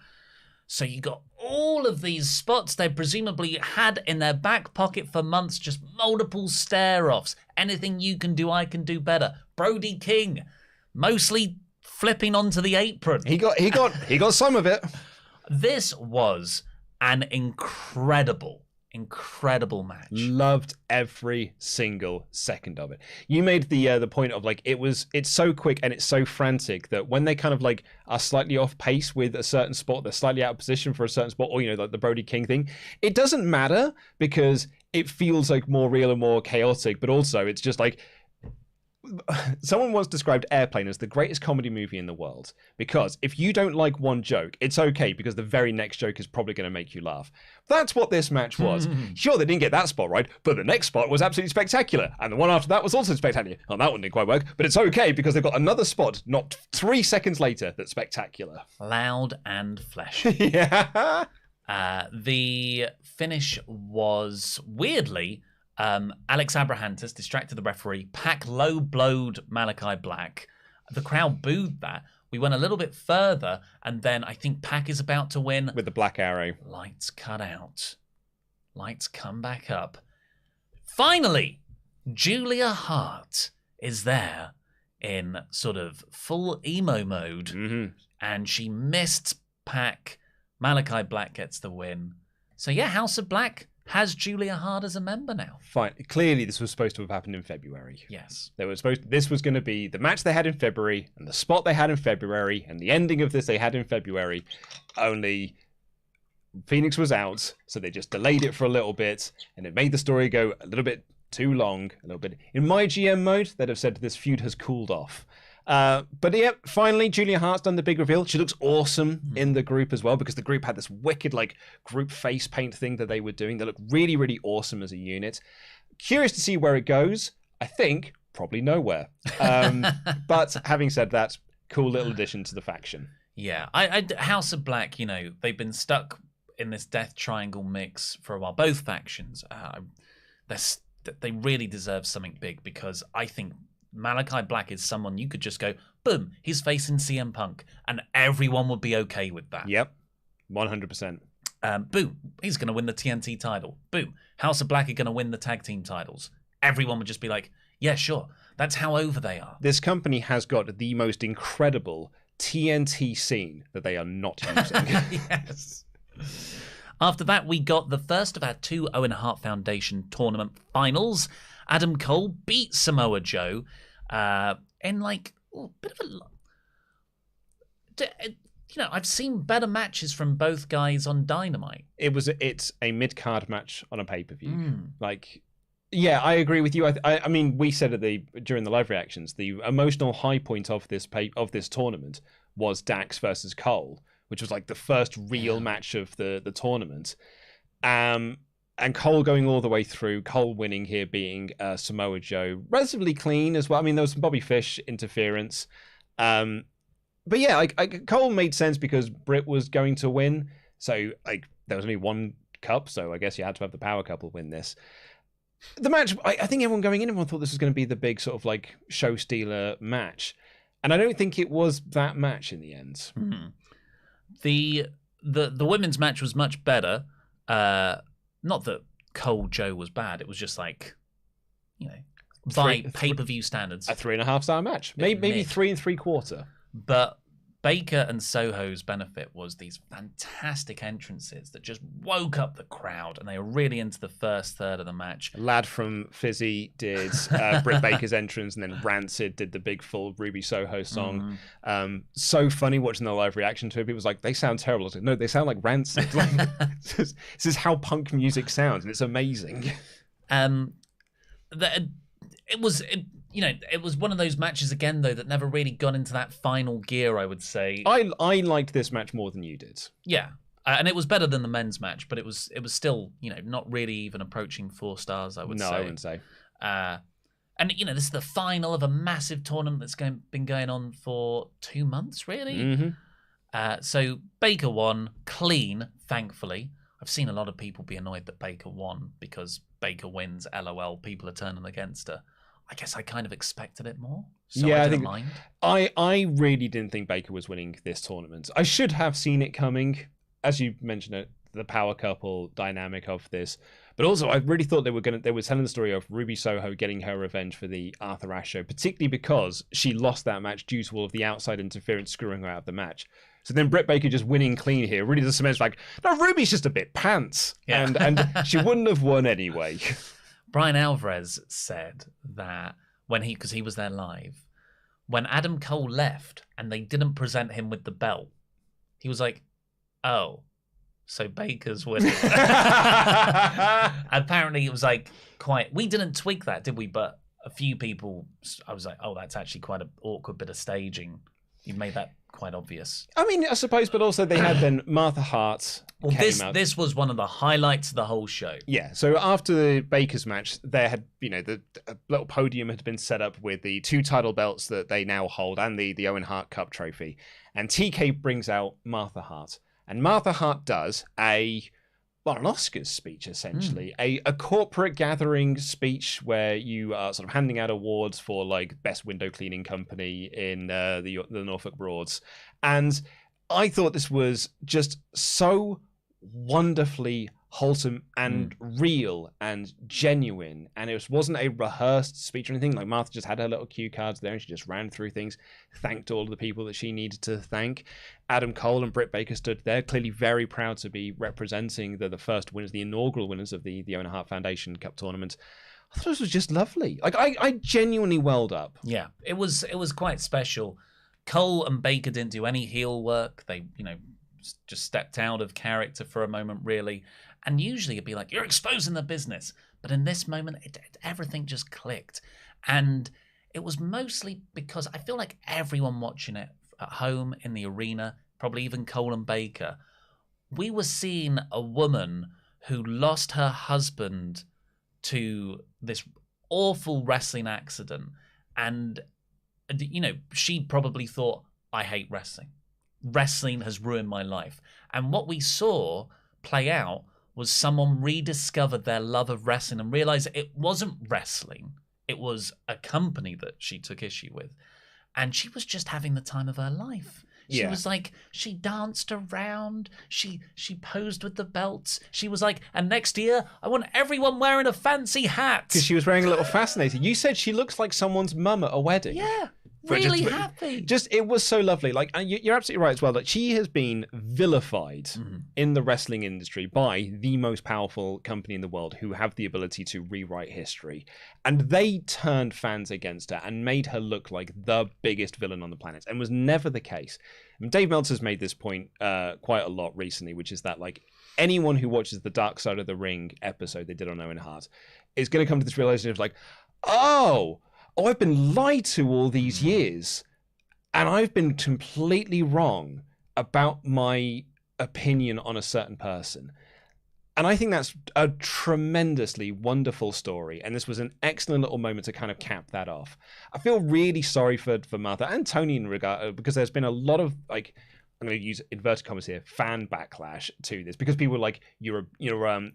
So you got all of these spots they presumably had in their back pocket for months, just multiple stare-offs. Anything you can do, I can do better. Brody King, mostly flipping onto the apron. He got some of it. This was an incredible match. Loved every single second of it. You made the point of like it's so quick and it's so frantic that when they kind of like are slightly off pace with a certain spot, they're slightly out of position for a certain spot, or like the Brody King thing, it doesn't matter because it feels like more real and more chaotic, but also it's just like someone once described Airplane as the greatest comedy movie in the world, because if you don't like one joke, it's okay because the very next joke is probably going to make you laugh. That's what this match was. Sure, they didn't get that spot right, but the next spot was absolutely spectacular, and the one after that was also spectacular. Oh, that one didn't quite work, but it's okay because they've got another spot not 3 seconds later that's spectacular. Loud and fleshy. Yeah. The finish was weirdly Alex Abrahantes distracted the referee. Pac low-blowed Malachi Black. The crowd booed that. We went a little bit further, and then I think Pac is about to win. With the black arrow. Lights cut out. Lights come back up. Finally, Julia Hart is there in sort of full emo mode, and she missed Pac. Malachi Black gets the win. So yeah, House of Black has Julia Hart as a member now. Fine. Clearly, this was supposed to have happened in February. Yes. This was going to be the match they had in February, and the spot they had in February, and the ending of this they had in February. Only Phoenix was out, so they just delayed it for a little bit, and it made the story go a little bit too long. A little bit. In my GM mode, they'd have said this feud has cooled off. But yeah, finally, Julia Hart's done the big reveal. She looks awesome in the group as well, because the group had this wicked group face paint thing that they were doing. They look really, really awesome as a unit. Curious to see where it goes. I think probably nowhere. But having said that, cool little addition to the faction. Yeah, House of Black, they've been stuck in this Death Triangle mix for a while. Both factions, they really deserve something big, because I think Malachi Black is someone you could just go, boom, he's facing CM Punk, and everyone would be okay with that. Yep, 100%. Boom, he's going to win the TNT title. Boom, House of Black are going to win the tag team titles. Everyone would just be like, yeah, sure. That's how over they are. This company has got the most incredible TNT scene that they are not using. Yes. After that, we got the first of our 2 Owen Hart Foundation tournament finals. Adam Cole beat Samoa Joe in bit of a... I've seen better matches from both guys on Dynamite. It's a mid-card match on a pay-per-view. Like, yeah, I agree with you. I mean, we said during the live reactions, the emotional high point of this tournament was Dax versus Cole, which was like the first real match of the tournament. And Cole going all the way through, Cole winning here, beating Samoa Joe relatively clean as well. I mean, there was some Bobby Fish interference. But yeah, Cole made sense because Britt was going to win. So there was only one cup, so I guess you had to have the power couple win this. The match, I think everyone thought this was going to be the big sort of like show stealer match. And I don't think it was that match in the end. The women's match was much better. Not that Cole Joe was bad. It was just like, by pay-per-view standards. A 3.5-star match. Maybe 3 3/4. But Baker and Soho's benefit was these fantastic entrances that just woke up the crowd, and they were really into the first third of the match. Lad from Fizzy did Britt Baker's entrance, and then Rancid did the big full Ruby Soho song. So funny watching the live reaction to it. People was like, they sound terrible. I was like, no, they sound like Rancid. Like, this is how punk music sounds, and it's amazing. It was one of those matches again, though, that never really got into that final gear, I would say. I liked this match more than you did. Yeah. And it was better than the men's match, but it was still, not really even approaching 4 stars, I would say. No, I wouldn't say. And, this is the final of a massive tournament that's been going on for 2 months, really. So Baker won clean, thankfully. I've seen a lot of people be annoyed that Baker won because Baker wins, LOL, people are turning against her. I guess I kind of expected it more, so I didn't mind. I really didn't think Baker was winning this tournament. I should have seen it coming. As you mentioned, the power couple dynamic of this. But also, I really thought they were telling the story of Ruby Soho getting her revenge for the Arthur Ashe show, particularly because she lost that match due to all of the outside interference screwing her out of the match. So then Britt Baker just winning clean here really just cements like, no, Ruby's just a bit pants. Yeah. And she wouldn't have won anyway. Brian Alvarez said that because he was there live, when Adam Cole left and they didn't present him with the belt, he was like, oh, so Baker's winning. Apparently it was like we didn't tweak that, did we? But a few people, I was like, oh, that's actually quite an awkward bit of staging. You've made that quite obvious. I mean, I suppose, but also they had then Martha Hart. Well, this was one of the highlights of the whole show. Yeah, so after the Baker's match, there had, the little podium had been set up with the 2 title belts that they now hold and the Owen Hart Cup trophy. And TK brings out Martha Hart. And Martha Hart does an Oscars speech, essentially. A corporate gathering speech where you are sort of handing out awards for, like, best window cleaning company in the Norfolk Broads. And I thought this was just so wonderfully wholesome and real and genuine, and it wasn't a rehearsed speech or anything. Like, Martha just had her little cue cards there and she just ran through things, thanked all of the people that she needed to thank. Adam Cole and Britt Baker stood there, clearly very proud to be representing the first winners, the inaugural winners of the Owen Hart Foundation Cup tournament. I thought this was just lovely. Like, I genuinely welled up. Yeah, it was quite special. Cole and Baker didn't do any heel work. They, just stepped out of character for a moment, really. And usually it'd be like, you're exposing the business. But in this moment, everything just clicked. And it was mostly because I feel like everyone watching it at home, in the arena, probably even Cole and Baker, we were seeing a woman who lost her husband to this awful wrestling accident. And, she probably thought, I hate wrestling. Wrestling has ruined my life. And what we saw play out was someone rediscovered their love of wrestling and realized it wasn't wrestling. It was a company that she took issue with. And she was just having the time of her life. She was like, she danced around. She posed with the belts. She was like, and next year, I want everyone wearing a fancy hat. Because she was wearing a little fascinator. You said she looks like someone's mum at a wedding. Yeah. Really happy. It was so lovely. Like, you're absolutely right as well. Like, she has been vilified in the wrestling industry by the most powerful company in the world who have the ability to rewrite history. And they turned fans against her and made her look like the biggest villain on the planet, and was never the case. And Dave Meltzer's made this point quite a lot recently, which is that like anyone who watches the Dark Side of the Ring episode they did on Owen Hart is going to come to this realization of like, oh, I've been lied to all these years, and I've been completely wrong about my opinion on a certain person. And I think that's a tremendously wonderful story, and this was an excellent little moment to kind of cap that off. I feel really sorry for Martha and Tony in regard, because there's been a lot of like, I'm going to use inverted commas here, fan backlash to this, because people were like, you're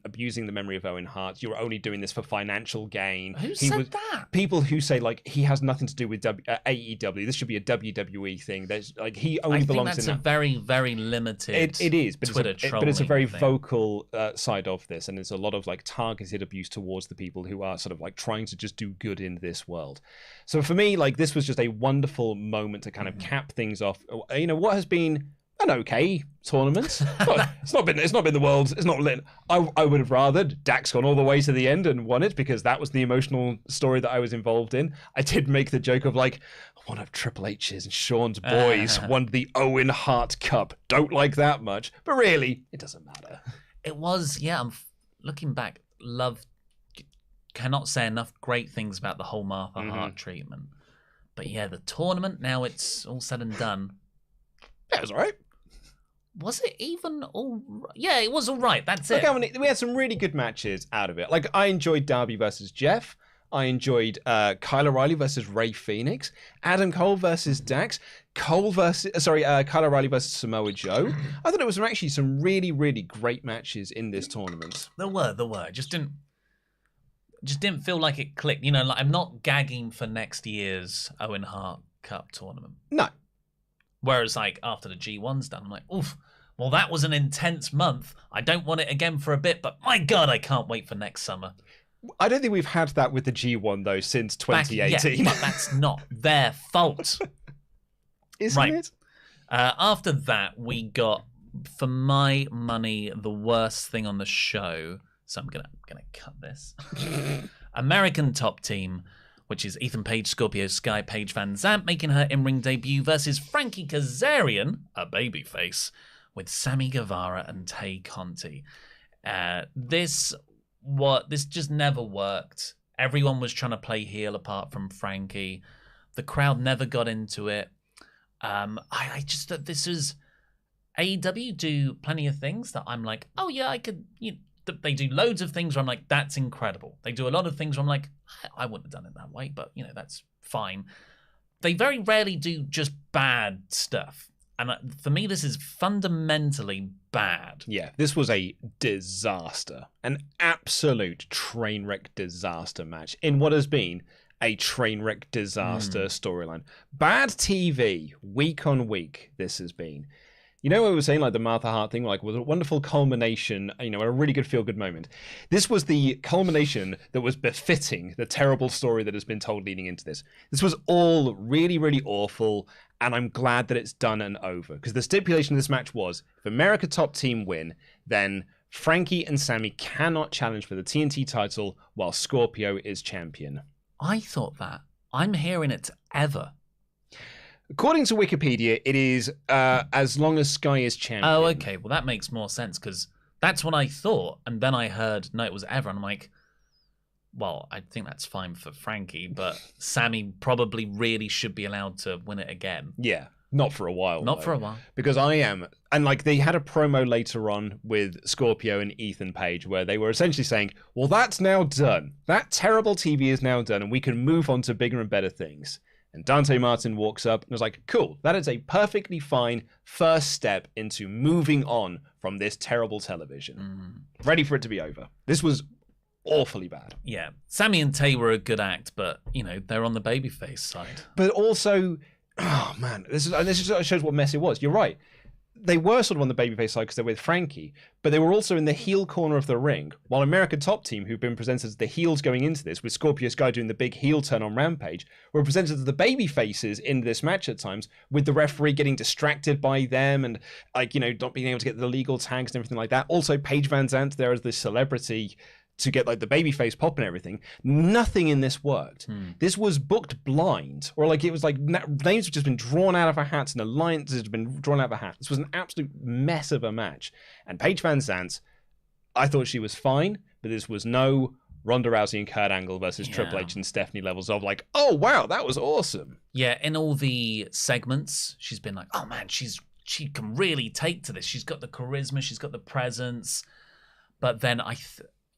abusing the memory of Owen Hart. You're only doing this for financial gain. Who said that? People who say like he has nothing to do with AEW. This should be a WWE thing. There's like he only belongs in. That's a very, very limited. It is, but Twitter but it's a very thing. vocal side of this, and there's a lot of like targeted abuse towards the people who are sort of like trying to just do good in this world. So for me, like this was just a wonderful moment to kind of cap things off. You know what has been an okay tournament. It's not been the world. It's not lit. I would have rathered Dax gone all the way to the end and won it, because that was the emotional story that I was involved in. I did make the joke of like, one of Triple H's and Sean's boys won the Owen Hart Cup. Don't like that much, but really, it doesn't matter. It was, yeah. I'm looking back. Cannot say enough great things about the whole Martha Hart treatment. But yeah, the tournament. Now it's all said and done. Yeah, it was all right. Was it even all right? Yeah, it was all right. That's it. We had some really good matches out of it. Like, I enjoyed Darby versus Jeff. I enjoyed Kyle O'Reilly versus Ray Phoenix. Adam Cole versus Dax. Kyle O'Reilly versus Samoa Joe. I thought it was actually some really, really great matches in this tournament. There were. It just didn't feel like it clicked. You know, like I'm not gagging for next year's Owen Hart Cup tournament. No. Whereas, like, after the G1's done, I'm like, oof, well, that was an intense month. I don't want it again for a bit, but my God, I can't wait for next summer. I don't think we've had that with the G1, though, since 2018. But that's not their fault. Isn't it? After that, we got, for my money, the worst thing on the show. So I'm gonna cut this. American Top Team, which is Ethan Page, Scorpio Sky, Paige Van Zandt making her in-ring debut versus Frankie Kazarian, a babyface, with Sammy Guevara and Tay Conti. This just never worked. Everyone was trying to play heel apart from Frankie. The crowd never got into it. I just thought this is AEW do plenty of things that I'm like, oh yeah, I could. They do loads of things where I'm like, that's incredible. They do a lot of things where I'm like, I wouldn't have done it that way, but that's fine. They very rarely do just bad stuff. And for me, this is fundamentally bad. Yeah, this was a disaster. An absolute train wreck disaster match in what has been a train wreck disaster storyline. Bad TV, week on week, this has been. You know what we were saying, like the Martha Hart thing, like was a wonderful culmination, a really good feel-good moment. This was the culmination that was befitting the terrible story that has been told leading into this. This was all really, really awful, and I'm glad that it's done and over. Because the stipulation of this match was, if America Top Team win, then Frankie and Sammy cannot challenge for the TNT title while Scorpio is champion. I thought that. I'm hearing it ever. According to Wikipedia, it is as long as Sky is champion. Oh, okay. Well, that makes more sense, because that's what I thought. And then I heard, no, it was ever. And I'm like, well, I think that's fine for Frankie, but Sammy probably really should be allowed to win it again. Yeah, not for a while. Not for a while. Because and like they had a promo later on with Scorpio and Ethan Page where they were essentially saying, well, that's now done. That terrible TV is now done, and we can move on to bigger and better things. And Dante Martin walks up and was like, cool, that is a perfectly fine first step into moving on from this terrible television. Ready for it to be over. This was awfully bad. Yeah. Sammy and Tay were a good act, but, they're on the babyface side. But also, oh man, this just shows what mess it was. You're right. They were sort of on the babyface side because they're with Frankie, but they were also in the heel corner of the ring, while American Top Team, who've been presented as the heels going into this, with Scorpio Sky doing the big heel turn on Rampage, were presented as the baby faces in this match at times, with the referee getting distracted by them and, not being able to get the legal tags and everything like that. Also, Paige Van Zandt there as the celebrity to get like the babyface pop and everything. Nothing in this worked. This was booked blind, or like it was like names have just been drawn out of our hats and alliances have been drawn out of our hats. This was an absolute mess of a match. And Paige Van Zandt, I thought she was fine, but this was no Ronda Rousey and Kurt Angle versus Triple H and Stephanie levels of like, oh wow, that was awesome. Yeah, in all the segments, she's been like, oh man, she can really take to this. She's got the charisma, she's got the presence. But then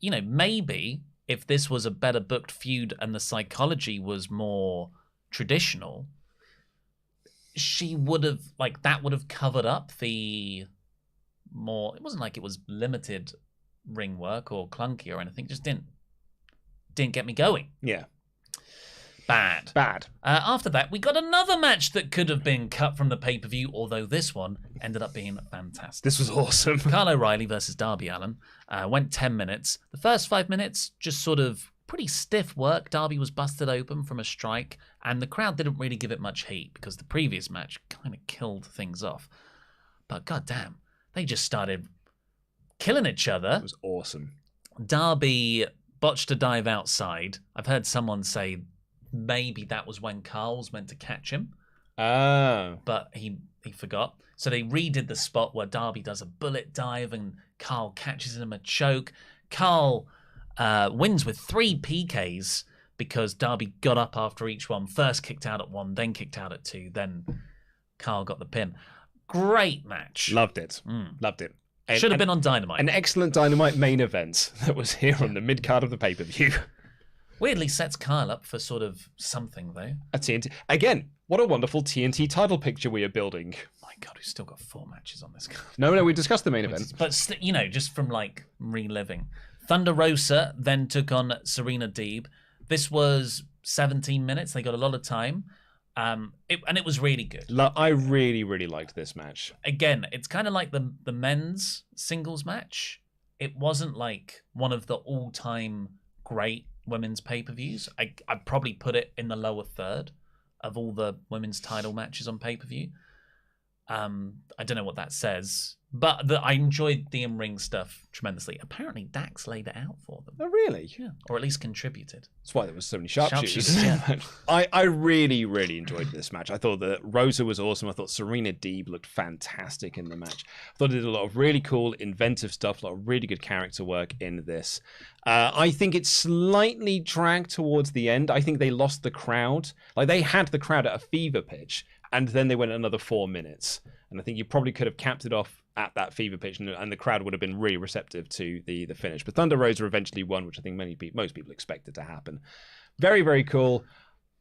maybe if this was a better booked feud and the psychology was more traditional, she would have that would have covered up the more. It wasn't like it was limited ring work or clunky or anything. It just didn't get me going. Yeah. Bad. After that, we got another match that could have been cut from the pay-per-view, although this one ended up being fantastic. This was awesome. Kyle O'Reilly versus Darby Allin went 10 minutes. The first 5 minutes, just sort of pretty stiff work. Darby was busted open from a strike, and the crowd didn't really give it much heat because the previous match kind of killed things off. But goddamn, they just started killing each other. It was awesome. Darby botched a dive outside. I've heard someone say maybe that was when Carl was meant to catch him. Oh. But he forgot. So they redid the spot where Darby does a bullet dive and Carl catches him a choke. Carl wins with 3 PKs because Darby got up after each one. First kicked out at 1, then kicked out at 2, then Carl got the pin. Great match. Loved it. Loved it. Should have been on Dynamite. An excellent Dynamite main event that was here on the mid-card of the pay-per-view. Weirdly sets Kyle up for sort of something, though. A TNT. Again, what a wonderful TNT title picture we are building. My God, we've still got 4 matches on this card. No, we discussed the main event. But, just from, reliving. Thunder Rosa then took on Serena Deeb. This was 17 minutes. They got a lot of time. It was really good. I really, really liked this match. Again, it's kind of like the men's singles match. It wasn't like one of the all-time great women's pay-per-views. I'd probably put it in the lower third of all the women's title matches on pay-per-view. I don't know what that says, but I enjoyed the in-ring stuff tremendously. Apparently, Dax laid it out for them. Oh, really? Yeah, or at least contributed. That's why there was so many sharpshooters. Yeah. I really, really enjoyed this match. I thought that Rosa was awesome. I thought Serena Deeb looked fantastic in the match. I thought it did a lot of really cool, inventive stuff, a lot of really good character work in this. I think it slightly dragged towards the end. I think they lost the crowd. Like, they had the crowd at a fever pitch, and then they went another 4 minutes. And I think you probably could have capped it off at that fever pitch, and the crowd would have been really receptive to the finish. But Thunder Rosa eventually won, which I think most people expected to happen. Very, very cool.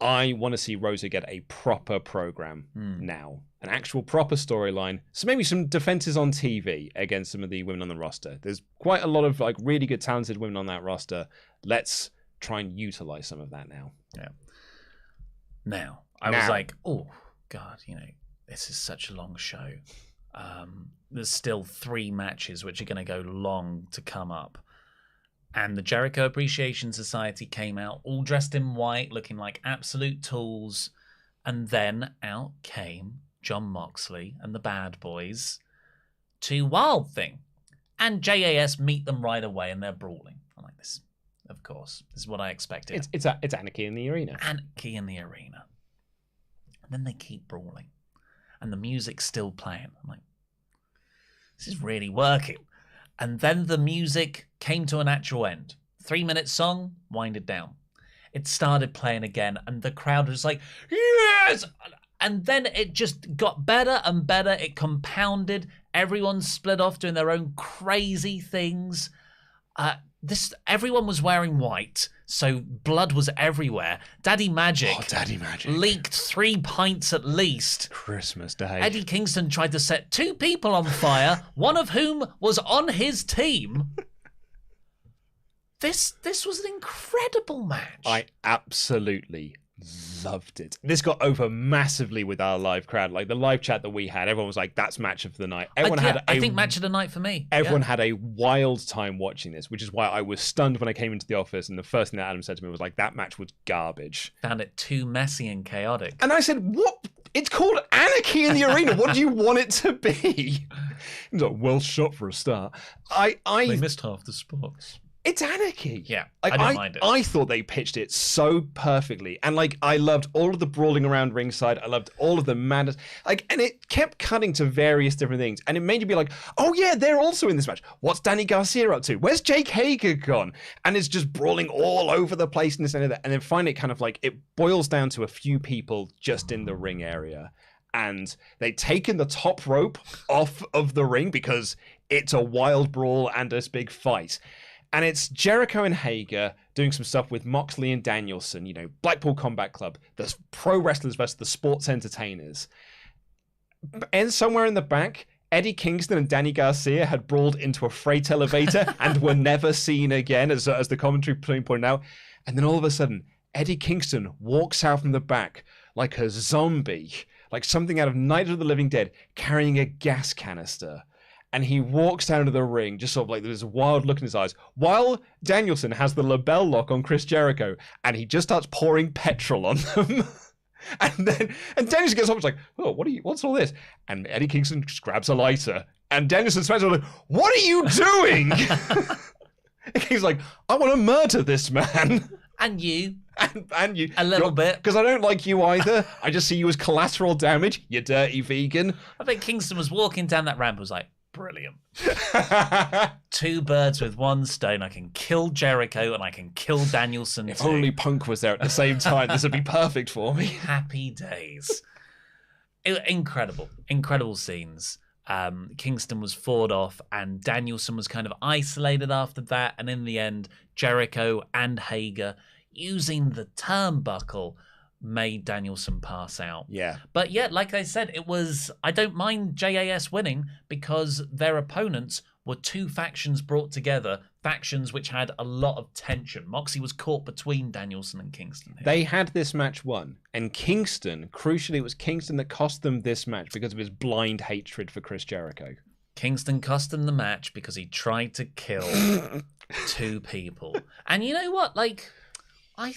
I want to see Rosa get a proper program now, an actual proper storyline. So maybe some defenses on TV against some of the women on the roster. There's quite a lot of really good, talented women on that roster. Let's try and utilize some of that now. Yeah. Now, I was like, oh God, this is such a long show. There's still 3 matches which are going to go long to come up. And the Jericho Appreciation Society came out all dressed in white, looking like absolute tools. And then out came Jon Moxley and the Bad Boys to Wild Thing. And JAS meet them right away and they're brawling. I'm like, this, of course. This is what I expected. It's Anarchy in the Arena. Anarchy in the Arena. And then they keep brawling. And the music's still playing. I'm like, this is really working. And then the music came to a natural end. 3-minute song, winded down. It started playing again, and the crowd was like, yes! And then it just got better and better. It compounded. Everyone split off doing their own crazy things. Everyone was wearing white, so blood was everywhere. Daddy Magic leaked 3 pints at least. Christmas Day. Eddie Kingston tried to set 2 people on fire, one of whom was on his team. This was an incredible match. I absolutely loved it. This got over massively with our live crowd. Like the live chat that we had, everyone was like, that's match of the night. I think match of the night for me. Everyone had a wild time watching this, which is why I was stunned when I came into the office and the first thing that Adam said to me was like, that match was garbage. Found it too messy and chaotic. And I said, what? It's called Anarchy in the Arena. What do you want it to be? It was like, well shot for a start. They missed half the spots. It's Anarchy. Yeah, Like, I don't mind it. I thought they pitched it so perfectly. And, like, I loved all of the brawling around ringside. I loved all of the madness. Like, and it kept cutting to various different things. And it made you be like, oh, yeah, they're also in this match. What's Danny Garcia up to? Where's Jake Hager gone? And it's just brawling all over the place and this and that. And then finally, it kind of, like, it boils down to a few people just in the ring area. And they'd taken the top rope off of the ring because it's a wild brawl and this big fight. And it's Jericho and Hager doing some stuff with Moxley and Danielson, you know, Blackpool Combat Club, the pro wrestlers versus the sports entertainers. And somewhere in the back, Eddie Kingston and Danny Garcia had brawled into a freight elevator and were never seen again, as the commentary pointed out. And then all of a sudden, Eddie Kingston walks out from the back like a zombie, like something out of Night of the Living Dead, carrying a gas canister. And he walks down to the ring, just sort of like there's a wild look in his eyes, while Danielson has the label lock on Chris Jericho, and he just starts pouring petrol on them. and Danielson gets up and is like, oh, what's all this? And Eddie Kingston just grabs a lighter, and Danielson smells like, what are you doing? And he's like, I want to murder this man. And you. And you. A little bit. Because I don't like you either. I just see you as collateral damage, you dirty vegan. I bet Kingston was walking down that ramp and was like, brilliant. 2 birds with 1 stone. I can kill Jericho and I can kill Danielson If too. only Punk was there at the same time, this would be perfect for me. Happy days. Incredible scenes. Kingston was fought off and Danielson was kind of isolated after that. And in the end, Jericho and Hager, using the turnbuckle, made Danielson pass out. Yeah. But yeah, like I said, I don't mind JAS winning because their opponents were 2 factions brought together, factions which had a lot of tension. Moxie was caught between Danielson and Kingston here. They had this match won, and Kingston, crucially, it was Kingston that cost them this match because of his blind hatred for Chris Jericho. Kingston cost them the match because he tried to kill 2 people. And you know what? Like, I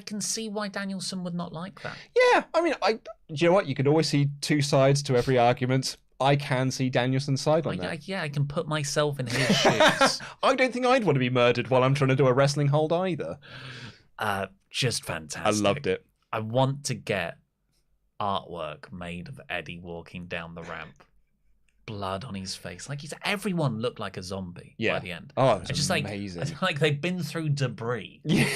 can see why Danielson would not like that. Yeah, I mean, do you know what? You could always see 2 sides to every argument. I can see Danielson's side on that. I can put myself in his shoes. I don't think I'd want to be murdered while I'm trying to do a wrestling hold either. Just fantastic. I loved it. I want to get artwork made of Eddie walking down the ramp. Blood on his face. Like everyone looked like a zombie by the end. Oh, it was just amazing. Like they'd been through debris. Yeah.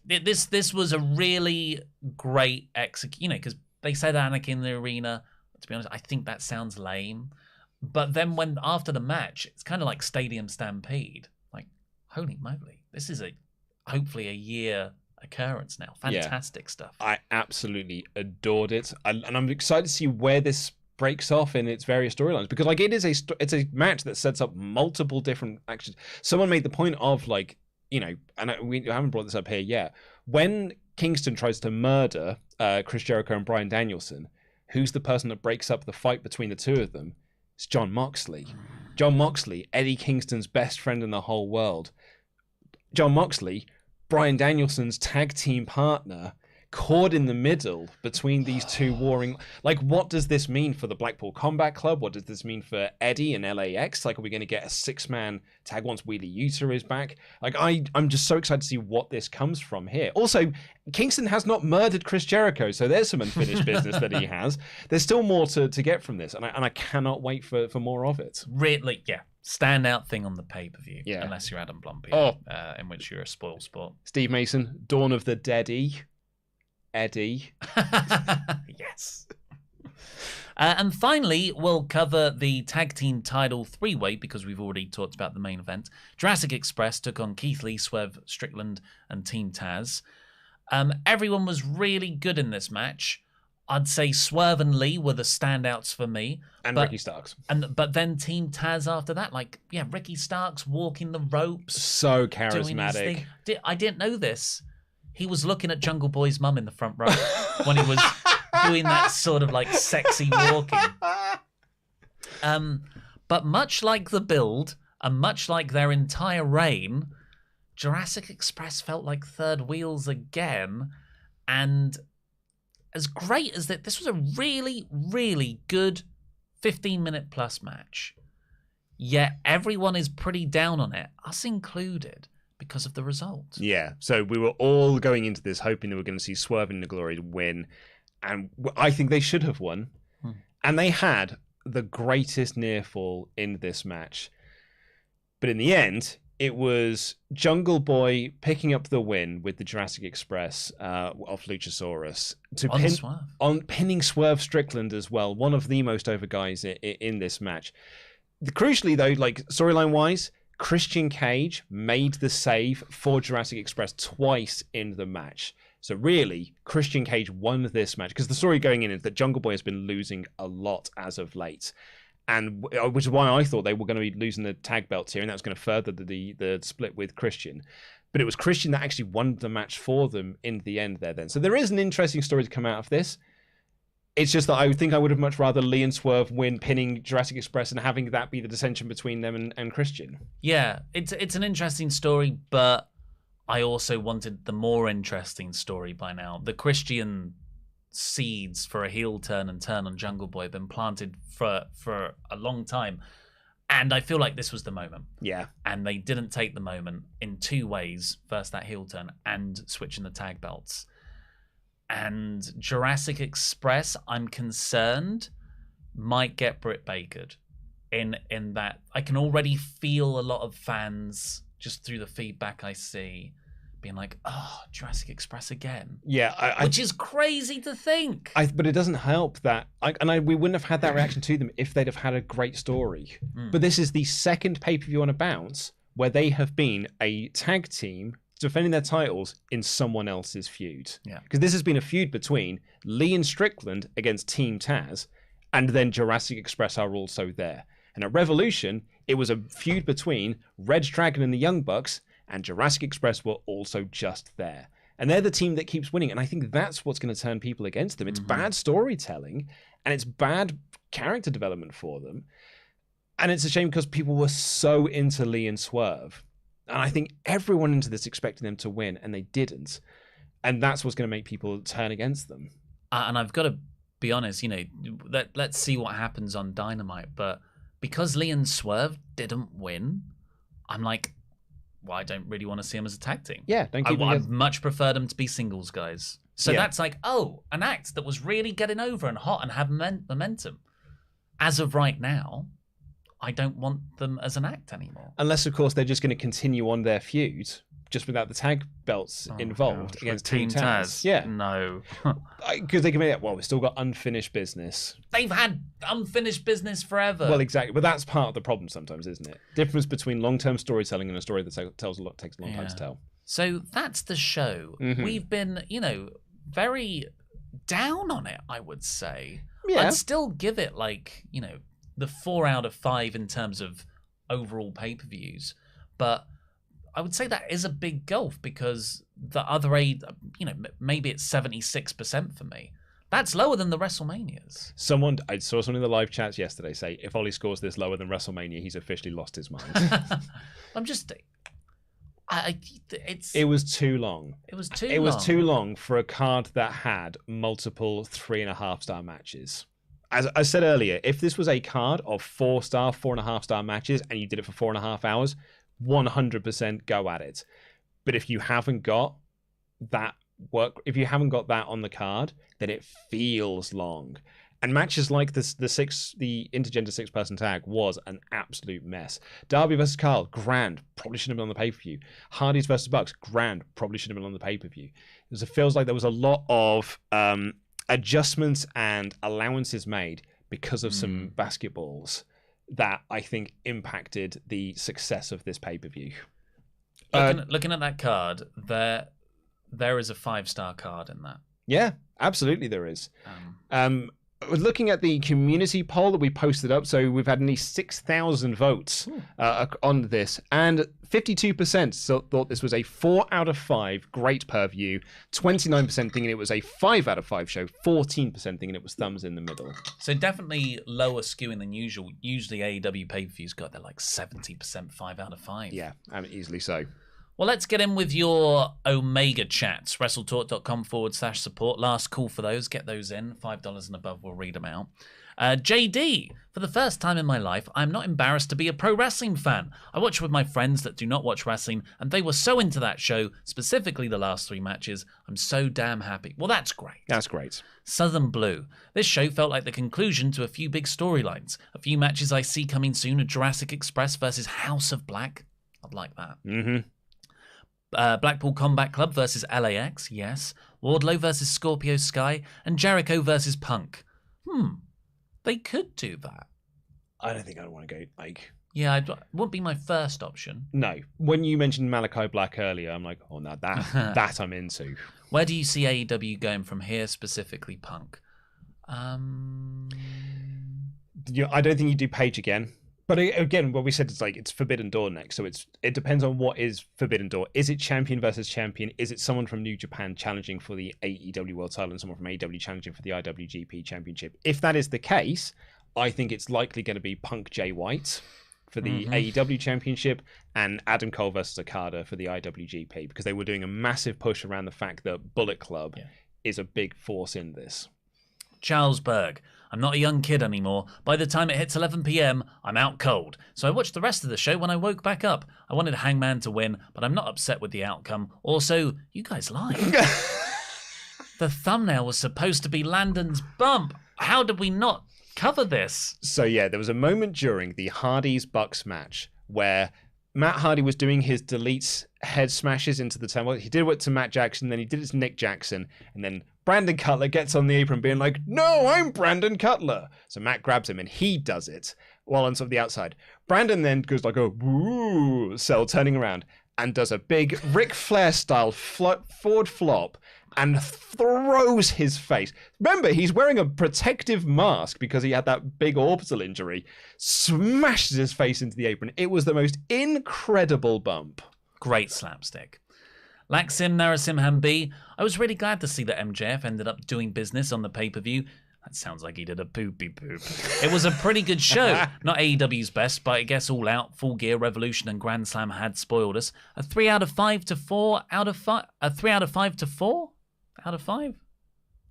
This was a really great execution, because they said Anarchy in the arena. To be honest, I think that sounds lame. But then after the match, it's kind of like Stadium Stampede. Like, holy moly. This is hopefully a year occurrence now. Fantastic stuff. I absolutely adored it. And I'm excited to see where this breaks off in its various storylines, because like it's a match that sets up multiple different actions. Someone made the point of like, and we haven't brought this up here yet, when Kingston tries to murder Chris Jericho and Bryan Danielson, who's the person that breaks up the fight between the 2 of them? It's Jon Moxley. Jon Moxley, Eddie Kingston's best friend in the whole world. Jon Moxley, Bryan Danielson's tag team partner, caught in the middle between these 2 warring. Like, what does this mean for the Blackpool Combat Club? What does this mean for Eddie and LAX? Like, are we going to get a 6-man tag once Wheeler Yuta is back? Like, I'm just so excited to see what this comes from here. Also, Kingston has not murdered Chris Jericho, so there's some unfinished business that he has. There's still more to get from this, and I cannot wait for more of it. Really, yeah. Standout thing on the pay-per-view, unless you're Adam Blumpier, in which you're a spoiled sport. Steve Mason, Dawn of the Dead-y. Eddie. Yes. And finally, we'll cover the tag team title 3-way because we've already talked about the main event. Jurassic Express took on Keith Lee, Swerve Strickland, and Team Taz. Everyone was really good in this match. I'd say Swerve and Lee were the standouts for me. And Ricky Starks. But then Team Taz after that, Ricky Starks walking the ropes. So charismatic. I didn't know this. He was looking at Jungle Boy's mum in the front row when he was doing that sort of like sexy walking. But much like the build and much like their entire reign, Jurassic Express felt like third wheels again. And as great as that, this was a really, really good 15-minute plus match. yet everyone is pretty down on it, us included, because of the result. Yeah, so we were all going into this hoping that we were going to see Swerve and the Glory win, and I think they should have won. And they had the greatest near fall in this match. But in the end, it was Jungle Boy picking up the win with the Jurassic Express off Luchasaurus pinning Swerve Strickland as well, one of the most over guys in this match. Crucially, though, like storyline-wise, Christian Cage made the save for Jurassic Express twice in the match. So really, Christian Cage won this match because the story going in is that Jungle Boy has been losing a lot as of late. And which is why I thought they were going to be losing the tag belts here, and that was going to further the split with Christian. But it was Christian that actually won the match for them in the end there then. So there is an interesting story to come out of this. It's just that I think I would have much rather Lee and Swerve win pinning Jurassic Express and having that be the dissension between them and Christian. Yeah, it's an interesting story, but I also wanted the more interesting story by now. The Christian seeds for a heel turn and turn on Jungle Boy have been planted for a long time. And I feel like this was the moment. Yeah. And they didn't take the moment in two ways. First, that heel turn and switching the tag belts. And Jurassic Express, I'm concerned, might get Britt Bakered in that I can already feel a lot of fans just through the feedback I see being like, oh, Jurassic Express again. Yeah. Which is crazy to think. But it doesn't help that, we wouldn't have had that reaction to them if they'd have had a great story. But this is the second pay-per-view on a bounce where they have been a tag team defending their titles in someone else's feud. Yeah. Because this has been a feud between Lee and Strickland against Team Taz, and then Jurassic Express are also there. And at Revolution, it was a feud between Red Dragon and the Young Bucks, and Jurassic Express were also just there. And they're the team that keeps winning. And I think that's what's going to turn people against them. It's bad storytelling, and it's bad character development for them. And it's a shame because people were so into Lee and Swerve. And I think everyone into this expected them to win, and they didn't. And that's what's going to make people turn against them. And I've got to be honest, let's see what happens on Dynamite. But because Lee and Swerve didn't win, I'm like, well, I don't really want to see them as a tag team. Yeah, don't keep them. I'd much prefer them to be singles guys. So that's like, an act that was really getting over and hot and had momentum. As of right now, I don't want them as an act anymore. Unless, of course, they're just going to continue on their feud, just without the tag belts involved against Team Taz. Yeah. No. Because they can make we've still got unfinished business. They've had unfinished business forever. Well, exactly. But that's part of the problem sometimes, isn't it? Difference between long-term storytelling and a story that takes a long time to tell. So that's the show. We've been, very down on it, I would say. Yeah. I'd still give it the 4 out of 5 in terms of overall pay-per-views. But I would say that is a big gulf because the other maybe it's 76% for me. That's lower than the WrestleManias. I saw someone in the live chats yesterday say, if Ollie scores this lower than WrestleMania, he's officially lost his mind. It was too long. It was too long for a card that had multiple 3.5-star matches. As I said earlier, if this was a card of 4-star, 4.5-star matches and you did it for 4.5 hours, 100% go at it. But if you haven't got that on the card, then it feels long. And matches like the intergender 6-person tag was an absolute mess. Darby versus Carl, grand, probably shouldn't have been on the pay-per-view. Hardys versus Bucks, grand, probably should have been on the pay-per-view. It feels like there was a lot of adjustments and allowances made because of some basketballs that I think impacted the success of this pay-per-view. Looking at that card, there is a 5-star card in that. Yeah, absolutely there is. Looking at the community poll that we posted up, so we've had nearly 6,000 votes on this, and 52% thought this was a 4 out of 5 great per-view, 29% thinking it was a 5 out of 5 show, 14% thinking it was thumbs in the middle. So definitely lower skewing than usual. Usually AEW pay-per-views got they're like 70% 5 out of 5. Yeah, easily so. Well, let's get in with your Omegachats. WrestleTalk.com/support. Last call for those. Get those in. $5 and above, we'll read them out. JD, for the first time in my life, I'm not embarrassed to be a pro wrestling fan. I watch with my friends that do not watch wrestling, and they were so into that show, specifically the last 3 matches. I'm so damn happy. Well, that's great. That's great. Southern Blue. This show felt like the conclusion to a few big storylines. A few matches I see coming soon are Jurassic Express versus House of Black. I'd like that. Blackpool Combat Club versus LAX, yes. Wardlow versus Scorpio Sky, and Jericho versus Punk. They could do that. I don't think I'd want to go, like... Yeah, it wouldn't be my first option. No. When you mentioned Malachi Black earlier, I'm like, oh, no, that I'm into. Where do you see AEW going from here, specifically Punk? I don't think you do Page again. But again, what we said is like it's Forbidden Door next, so it depends on what is Forbidden Door. Is it champion versus champion? Is it someone from New Japan challenging for the AEW World Title and someone from AEW challenging for the IWGP Championship? If that is the case, I think it's likely going to be Punk Jay White for the AEW Championship and Adam Cole versus Okada for the IWGP, because they were doing a massive push around the fact that Bullet Club is a big force in this. Charles Berg. I'm not a young kid anymore. By the time it hits 11 p.m, I'm out cold. So I watched the rest of the show when I woke back up. I wanted Hangman to win, but I'm not upset with the outcome. Also, you guys lied. The thumbnail was supposed to be Landon's bump. How did we not cover this? So yeah, there was a moment during the Hardys-Bucks match where Matt Hardy was doing his deletes head smashes into the temple. He did it to Matt Jackson, then he did it to Nick Jackson, and then Brandon Cutler gets on the apron being like, no, I'm Brandon Cutler. So Matt grabs him and he does it while on sort of the outside. Brandon then goes like a woo cell turning around and does a big Ric Flair style forward flop and throws his face. Remember, he's wearing a protective mask because he had that big orbital injury. Smashes his face into the apron. It was the most incredible bump. Great slapstick. Laksim Narasimhan B. I was really glad to see that MJF ended up doing business on the pay-per-view. That sounds like he did a poopy poop. It was a pretty good show. Not AEW's best, but I guess All Out, Full Gear, Revolution, and Grand Slam had spoiled us. A 3 out of 5 to 4 out of 5. A 3 out of 5 to 4 out of 5?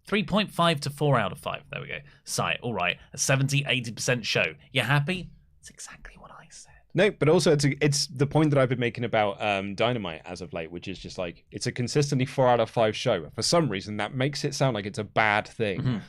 3.5 to 4 out of 5. There we go. Sigh. All right. A 70-80% show. You happy? It's exactly what I said. No, but also it's the point that I've been making about Dynamite as of late, which is just like it's a consistently 4 out of 5 show. For some reason, that makes it sound like it's a bad thing.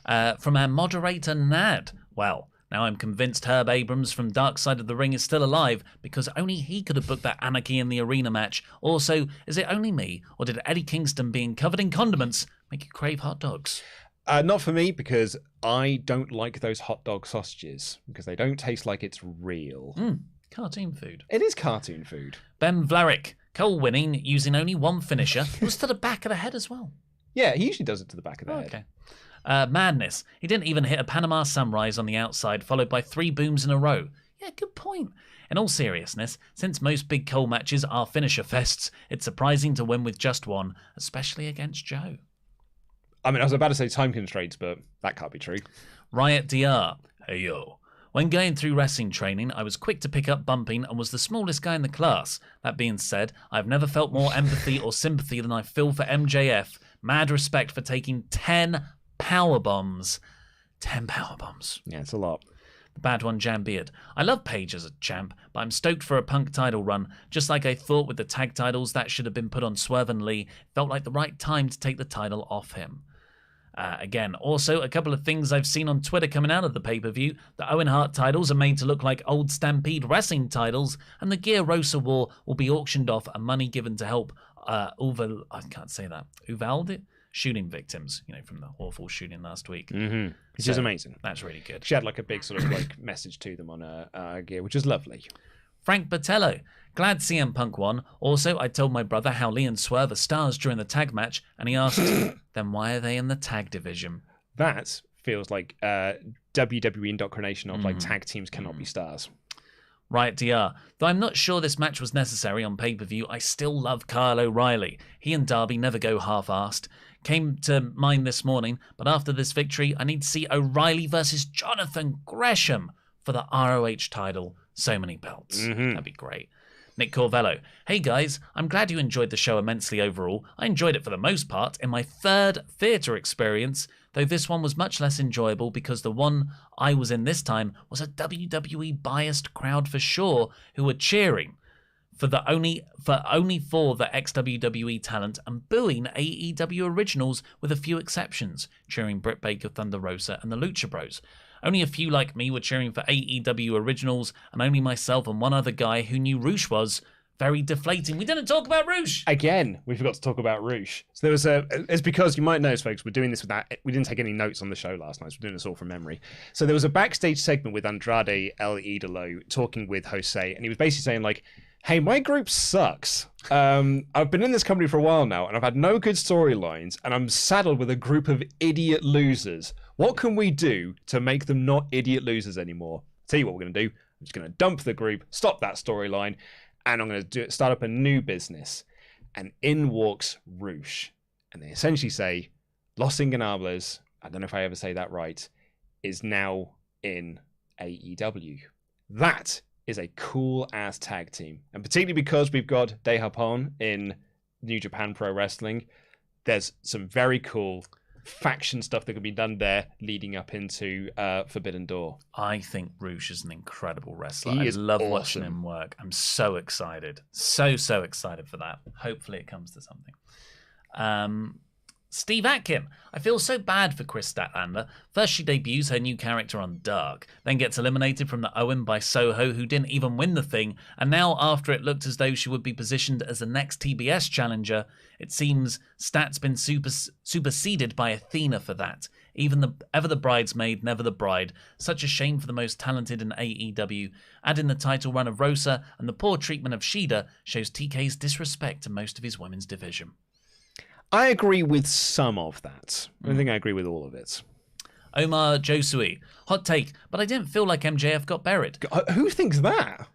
From our moderator, Nad. Well, now I'm convinced Herb Abrams from Dark Side of the Ring is still alive because only he could have booked that Anarchy in the arena match. Also, is it only me, or did Eddie Kingston being covered in condiments make you crave hot dogs? Not for me, because I don't like those hot dog sausages because they don't taste like it's real. Cartoon food. It is cartoon food. Ben Vlarick. Cole winning using only one finisher. It was to the back of the head as well. Yeah, he usually does it to the back of the head. Okay. Madness. He didn't even hit a Panama Sunrise on the outside, followed by 3 booms in a row. Yeah, good point. In all seriousness, since most big Cole matches are finisher fests, it's surprising to win with just one, especially against Joe. I mean, I was about to say time constraints, but that can't be true. Riot DR. Hey yo. When going through wrestling training, I was quick to pick up bumping and was the smallest guy in the class. That being said, I've never felt more empathy or sympathy than I feel for MJF. Mad respect for taking 10 power bombs. 10 power bombs. Yeah, it's a lot. The bad one, Jambeard. I love Page as a champ, but I'm stoked for a Punk title run. Just like I thought with the tag titles, that should have been put on Swerve and Lee. Felt like the right time to take the title off him. Again, also a couple of things I've seen on Twitter coming out of the pay-per-view. The Owen Hart titles are made to look like old Stampede wrestling titles, and the gear Rosa wore will be auctioned off and money given to help Uvalde shooting victims, from the awful shooting last week. Which is amazing. That's really good. She had like a big sort of like message to them on her gear, which is lovely. Frank Botello. Glad CM Punk won. Also, I told my brother how Lee and Swerve are stars during the tag match, and he asked, then why are they in the tag division? That feels like WWE indoctrination of like tag teams cannot be stars. Right, DR. Though I'm not sure this match was necessary on pay-per-view, I still love Kyle O'Reilly. He and Darby never go half-assed. Came to mind this morning, but after this victory, I need to see O'Reilly versus Jonathan Gresham for the ROH title. So many belts. That'd be great. Nick Corvello. Hey guys, I'm glad you enjoyed the show immensely overall. I enjoyed it for the most part. In my 3rd theatre experience, though this one was much less enjoyable because the one I was in this time was a WWE biased crowd for sure who were cheering for only for the ex-WWE talent and booing AEW originals with a few exceptions, cheering Britt Baker, Thunder Rosa and the Lucha Bros. Only a few like me were cheering for AEW originals, and only myself and one other guy who knew Roosh was. Very deflating. We didn't talk about Roosh. Again, we forgot to talk about Roosh. So there was it's because you might notice, folks, we're doing this without, we didn't take any notes on the show last night, so we're doing this all from memory. So there was a backstage segment with Andrade El Idolo talking with Jose, and he was basically saying, like, hey, my group sucks. I've been in this company for a while now, and I've had no good storylines, and I'm saddled with a group of idiot losers. What can we do to make them not idiot losers anymore? Tell you what we're going to do. I'm just going to dump the group, stop that storyline, and I'm going to start up a new business. And in walks Roosh. And they essentially say, Los Ingobernables, I don't know if I ever say that right, is now in AEW. That is a cool-ass tag team. And particularly because we've got De Japón in New Japan Pro Wrestling, there's some very cool faction stuff that can be done there leading up into Forbidden Door. I think Roosh is an incredible wrestler. He I is love awesome. watching him work. I'm so excited. So excited for that. Hopefully it comes to something. Steve Atkin. I feel so bad for Chris Statlander. First she debuts her new character on Dark, then gets eliminated from the Owen by Soho, who didn't even win the thing, and now after it looked as though she would be positioned as the next TBS challenger, it seems Stat's been superseded by Athena for that. Ever the bridesmaid, never the bride. Such a shame for the most talented in AEW. Add in the title run of Rosa, and the poor treatment of Shida shows TK's disrespect to most of his women's division. I agree with some of that. I don't think I agree with all of it. Omar Josui. Hot take, but I didn't feel like MJF got buried. Who thinks that?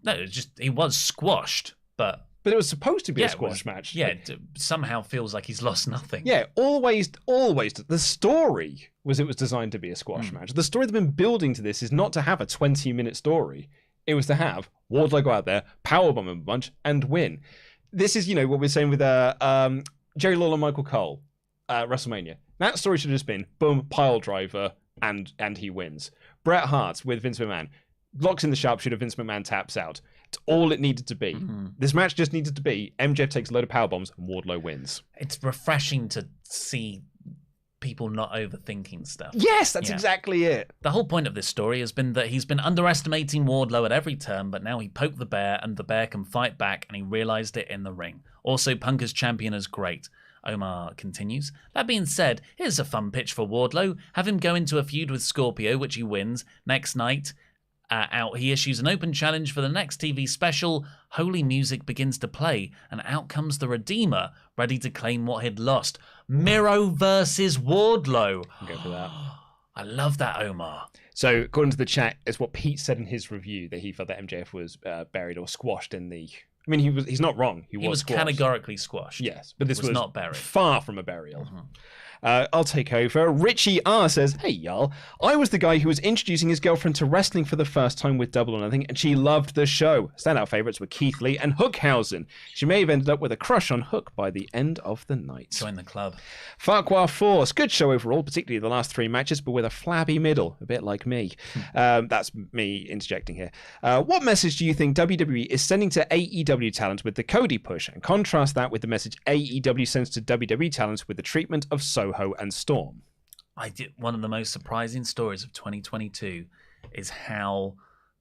No, it's just he was squashed, but it was supposed to be a squash match. Yeah, it somehow feels like he's lost nothing. Yeah, always. The story was it was designed to be a squash match. The story that's been building to this is not to have a 20-minute story. It was to have Wardlow go out there, powerbomb him a bunch, and win. This is, what we're saying with Jerry Lawler, Michael Cole, WrestleMania. That story should have just been, boom, pile driver, and he wins. Bret Hart with Vince McMahon. Locks in the sharpshooter, Vince McMahon taps out. It's all it needed to be. Mm-hmm. This match just needed to be, MJF takes a load of powerbombs, and Wardlow wins. It's refreshing to see people not overthinking stuff. Yes, that's exactly it. The whole point of this story has been that he's been underestimating Wardlow at every turn, but now he poked the bear, and the bear can fight back, and he realized it in the ring. Also, Punk as champion is great. Omar continues. That being said, here's a fun pitch for Wardlow. Have him go into a feud with Scorpio, which he wins. Next night out, he issues an open challenge for the next TV special. Holy music begins to play, and out comes the Redeemer, ready to claim what he'd lost. Miro versus Wardlow. I'll go for that. I love that, Omar. So, according to the chat, it's what Pete said in his review, that he felt that MJF was buried or squashed in the... I mean, he's not wrong. He was squashed. Categorically squashed. Yes, but this was not buried. Far from a burial. Mm-hmm. I'll take over. Richie R says, hey, y'all. I was the guy who was introducing his girlfriend to wrestling for the first time with Double or Nothing, and she loved the show. Standout favorites were Keith Lee and Hookhausen. She may have ended up with a crush on Hook by the end of the night. Join the club. Farquhar Force. Good show overall, particularly the last 3 matches, but with a flabby middle, a bit like me. That's me interjecting here. What message do you think WWE is sending to AEW talent with the Cody push, and contrast that with the message AEW sends to WWE talent with the treatment of Soho and Storm? One of the most surprising stories of 2022 is how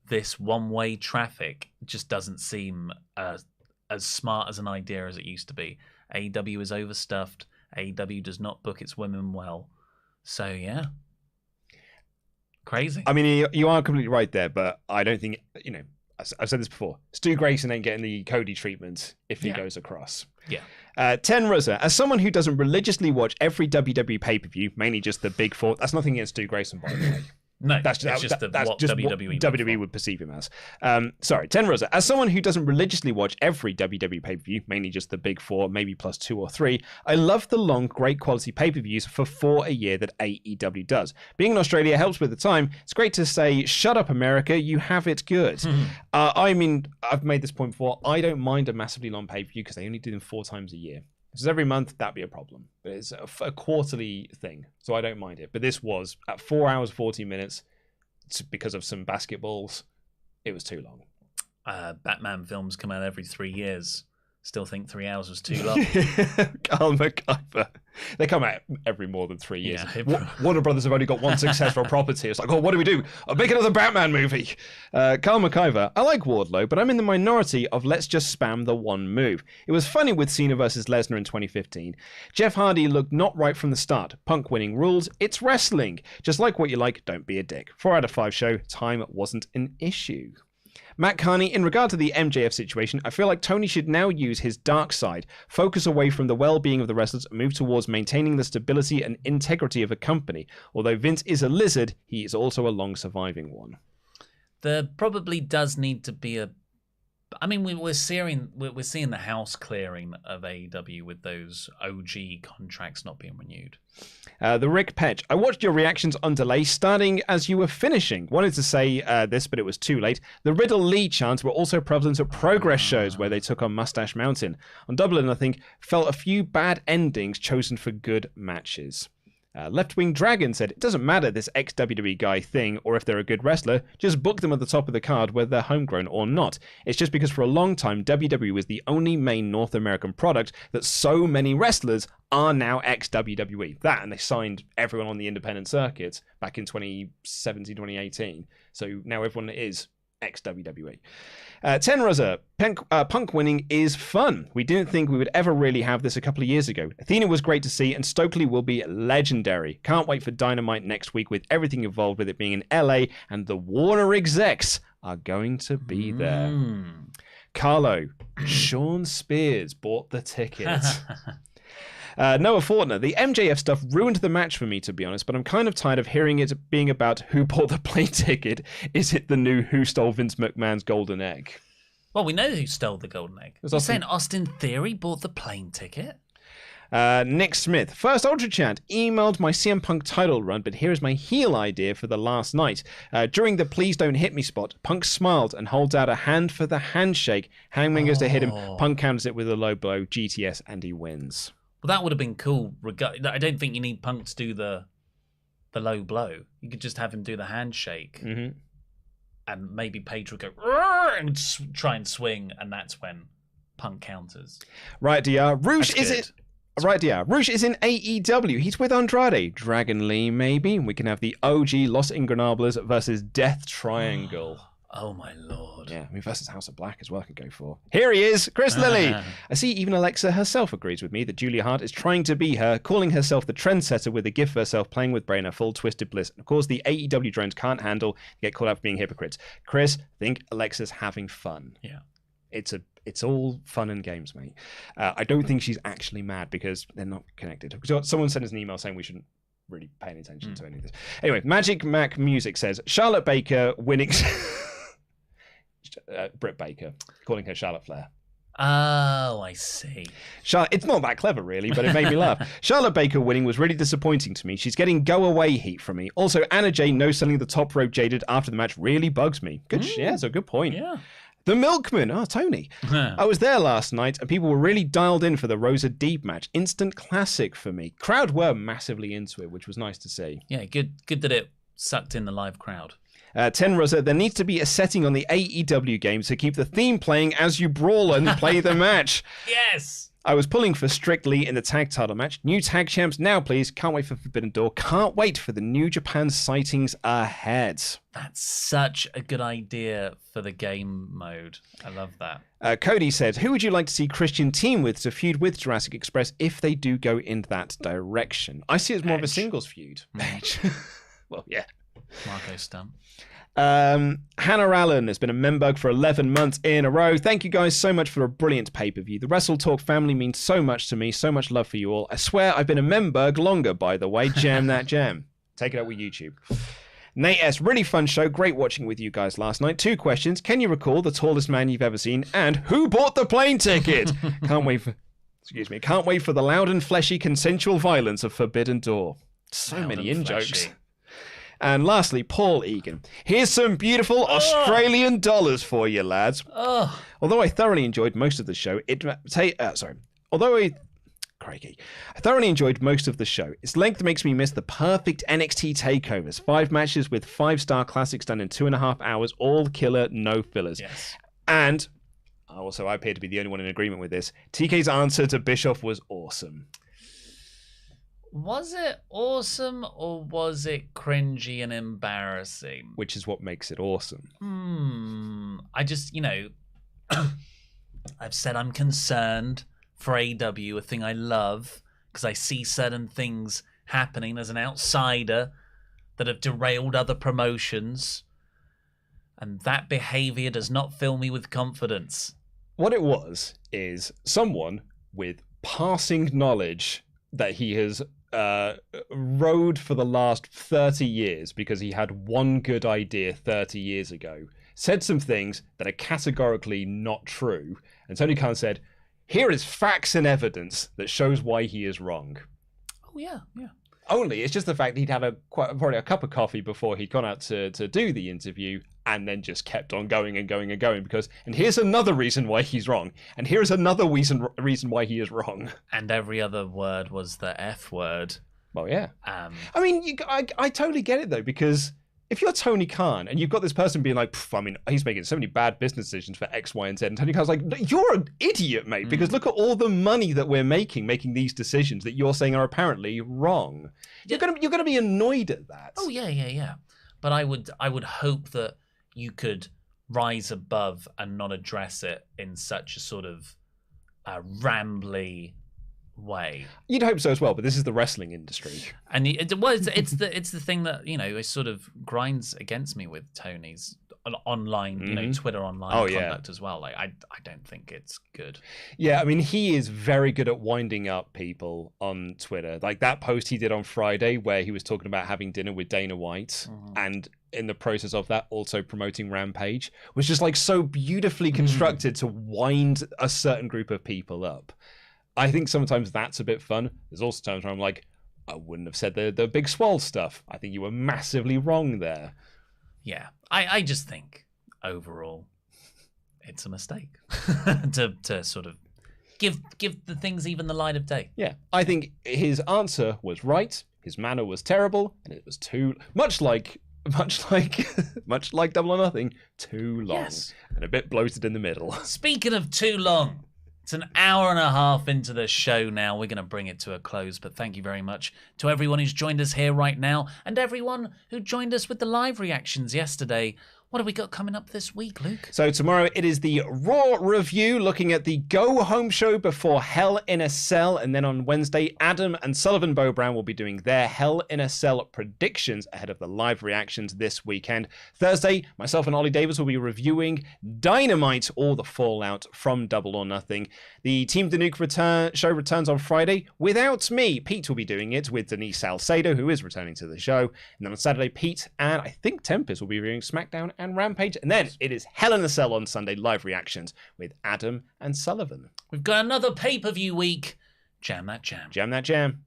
this one-way traffic just doesn't seem as smart as an idea as it used to be. AEW is overstuffed. AEW does not book its women well. So, yeah. Crazy. I mean, you are completely right there, but I don't think, I've said this before. Stu Grayson ain't getting the Cody treatment if he goes across. Yeah. Ten Rosa, as someone who doesn't religiously watch every WWE pay-per-view, mainly just the big four, that's nothing against Stu Grayson, by the way. No, that's just what WWE would perceive him as. Sorry, Ten Rosa. As someone who doesn't religiously watch every WWE pay-per-view, mainly just the big four, maybe plus 2 or 3, I love the long, great quality pay-per-views for 4 a year that AEW does. Being in Australia helps with the time. It's great to say, shut up, America, you have it good. I mean, I've made this point before. I don't mind a massively long pay-per-view because they only do them 4 times a year. This is every month, that'd be a problem. But it's a quarterly thing, so I don't mind it. But this was at 4 hours, 40 minutes, because of some basketballs. It was too long. Batman films come out every 3 years. Still think 3 hours was too long. Carl MacIver. They come out every more than 3 years. Yeah. Warner Brothers have only got one successful property. It's like, oh, what do we do? I'll make another Batman movie. Carl MacIver. I like Wardlow, but I'm in the minority of let's just spam the one move. It was funny with Cena versus Lesnar in 2015. Jeff Hardy looked not right from the start. Punk winning rules. It's wrestling. Just like what you like, don't be a dick. 4 out of 5 show. Time wasn't an issue. Matt Carney, in regard to the MJF situation, I feel like Tony should now use his dark side, focus away from the well-being of the wrestlers, and move towards maintaining the stability and integrity of a company. Although Vince is a lizard, he is also a long-surviving one. There probably does need to be a... I mean, we're seeing the house clearing of AEW with those OG contracts not being renewed. The Rick Petch. I watched your reactions on delay starting as you were finishing. Wanted to say this, but it was too late. The Riddle Lee chants were also prevalent at Progress shows where they took on Mustache Mountain. On Dublin, I think, felt a few bad endings chosen for good matches. Left Wing Dragon said, it doesn't matter this ex-WWE guy thing or if they're a good wrestler, just book them at the top of the card whether they're homegrown or not. It's just because for a long time WWE was the only main North American product that so many wrestlers are now ex-WWE. That, and they signed everyone on the independent circuit back in 2017, 2018. So now everyone is ex-WWE. Tenrosa, Punk winning is fun. We didn't think we would ever really have this a couple of years ago. Athena was great to see, and Stokely will be legendary. Can't wait for Dynamite next week with everything involved with it being in LA, and the Warner execs are going to be there. Carlo, Sean Spears bought the ticket. Noah Fortner, the MJF stuff ruined the match for me, to be honest, but I'm kind of tired of hearing it being about who bought the plane ticket. Is it the new Who Stole Vince McMahon's golden egg? Well, we know who stole the golden egg. You're saying Austin Theory bought the plane ticket? Nick Smith, first Ultra Chat, emailed my CM Punk title run, but here is my heel idea for the last night. During the please don't hit me spot, Punk smiled and holds out a hand for the handshake. Hangman goes to hit him, Punk counters it with a low blow, GTS, and he wins. Well, that would have been cool. I don't think you need Punk to do the low blow. You could just have him do the handshake. Mm-hmm. And maybe Page would go and try and swing, and that's when Punk counters. Right, DR. Roosh is it? Right, DR. Roosh is in AEW. He's with Andrade. Dragon Lee, maybe. We can have the OG Los Ingobernables versus Death Triangle. Oh, my Lord. Yeah, I mean, versus House of Black as well can go for. Here he is, Chris Lilly. I see even Alexa herself agrees with me that Julia Hart is trying to be her, calling herself the trendsetter with a gift for herself, playing with Bray in a full twisted bliss. And of course, the AEW drones can't handle, get called out for being hypocrites. Chris, think Alexa's having fun. Yeah. It's all fun and games, mate. I don't think she's actually mad because they're not connected. Someone sent us an email saying we shouldn't really pay any attention to any of this. Anyway, Magic Mac Music says, Charlotte Baker winning... Britt Baker, calling her Charlotte Flair. Oh, I see. It's not that clever, really, but it made me laugh. Charlotte Baker winning was really disappointing to me. She's getting go-away heat from me. Also, Anna Jay no-selling the top rope Jaded after the match really bugs me. Good, yeah, that's a good point. Yeah. The Milkman, Tony. I was there last night, and people were really dialed in for the Rosa Deeb match. Instant classic for me. Crowd were massively into it, which was nice to see. Yeah, good that it sucked in the live crowd. Tenrosa, there needs to be a setting on the AEW games to keep the theme playing as you brawl and play the match. Yes! I was pulling for Strictly in the tag title match. New tag champs now, please. Can't wait for Forbidden Door. Can't wait for the New Japan sightings ahead. That's such a good idea for the game mode. I love that. Cody said, who would you like to see Christian team with to feud with Jurassic Express if they do go in that direction? I see it as more of a singles feud. Well, yeah. Marco Stunt. Hannah Allen has been a member for 11 months in a row. Thank you guys so much for a brilliant pay-per-view. The WrestleTalk family means so much to me. So much love for you all. I swear I've been a member longer, by the way. Jam that jam. Take it out with YouTube. Nate S, really fun show. Great watching with you guys last night. 2 questions. Can you recall the tallest man you've ever seen? And who bought the plane ticket? Can't wait for the loud and fleshy consensual violence of Forbidden Door. So loud many in-jokes. And lastly, Paul Egan. Here's some beautiful Australian dollars for you, lads. Although I thoroughly enjoyed most of the show, Craigie. I thoroughly enjoyed most of the show. Its length makes me miss the perfect NXT takeovers. 5 matches with 5-star classics done in 2.5 hours, all killer, no fillers. Yes. And also, I appear to be the only one in agreement with this. TK's answer to Bischoff was awesome. Was it awesome or was it cringy and embarrassing? Which is what makes it awesome. I just, I've said I'm concerned for AEW, a thing I love, because I see certain things happening as an outsider that have derailed other promotions, and that behavior does not fill me with confidence. What it was is someone with passing knowledge that he has rode for the last 30 years because he had one good idea 30 years ago, said some things that are categorically not true, and Tony Khan said, here is facts and evidence that shows why he is wrong. Oh, yeah. Only, it's just the fact that he'd had probably a cup of coffee before he'd gone out to do the interview, and then just kept on going and going and going and here's another reason why he's wrong, and here's another reason why he is wrong. And every other word was the F word. Well, yeah. I mean, I totally get it, though, because if you're Tony Khan and you've got this person being like, he's making so many bad business decisions for X, Y, and Z, and Tony Khan's like, you're an idiot, mate, because look at all the money that we're making these decisions that you're saying are apparently wrong. Yeah. You're gonna be annoyed at that. Oh, yeah. But I would hope that you could rise above and not address it in such a sort of rambly way. You'd hope so as well, but this is the wrestling industry, and it's the thing that it sort of grinds against me with Tony's online, Twitter online conduct as well. Like I don't think it's good. Yeah, I mean, he is very good at winding up people on Twitter. Like that post he did on Friday where he was talking about having dinner with Dana White and in the process of that also promoting Rampage was just like so beautifully constructed to wind a certain group of people up. I think sometimes that's a bit fun. There's also times where I'm like, I wouldn't have said the big swole stuff. I think you were massively wrong there. Yeah, I just think overall it's a mistake to sort of give the things even the light of day. Yeah, I think his answer was right. His manner was terrible, and it was too much like Double or Nothing, too long and a bit bloated in the middle. Speaking of too long. It's an hour and a half into the show now. We're going to bring it to a close, but thank you very much to everyone who's joined us here right now and everyone who joined us with the live reactions yesterday. What have we got coming up this week, Luke? So tomorrow it is the Raw review, looking at the go-home show before Hell in a Cell. And then on Wednesday, Adam and Sullivan Bo Brown will be doing their Hell in a Cell predictions ahead of the live reactions this weekend. Thursday, myself and Ollie Davis will be reviewing Dynamite, or the fallout from Double or Nothing. The Team Danuke show returns on Friday without me. Pete will be doing it with Denise Salcedo, who is returning to the show. And then on Saturday, Pete and I think Tempest will be reviewing SmackDown and Rampage, and then it is Hell in a Cell on Sunday, live reactions with Adam and Sullivan. We've got another pay-per-view week. Jam that jam. Jam that jam.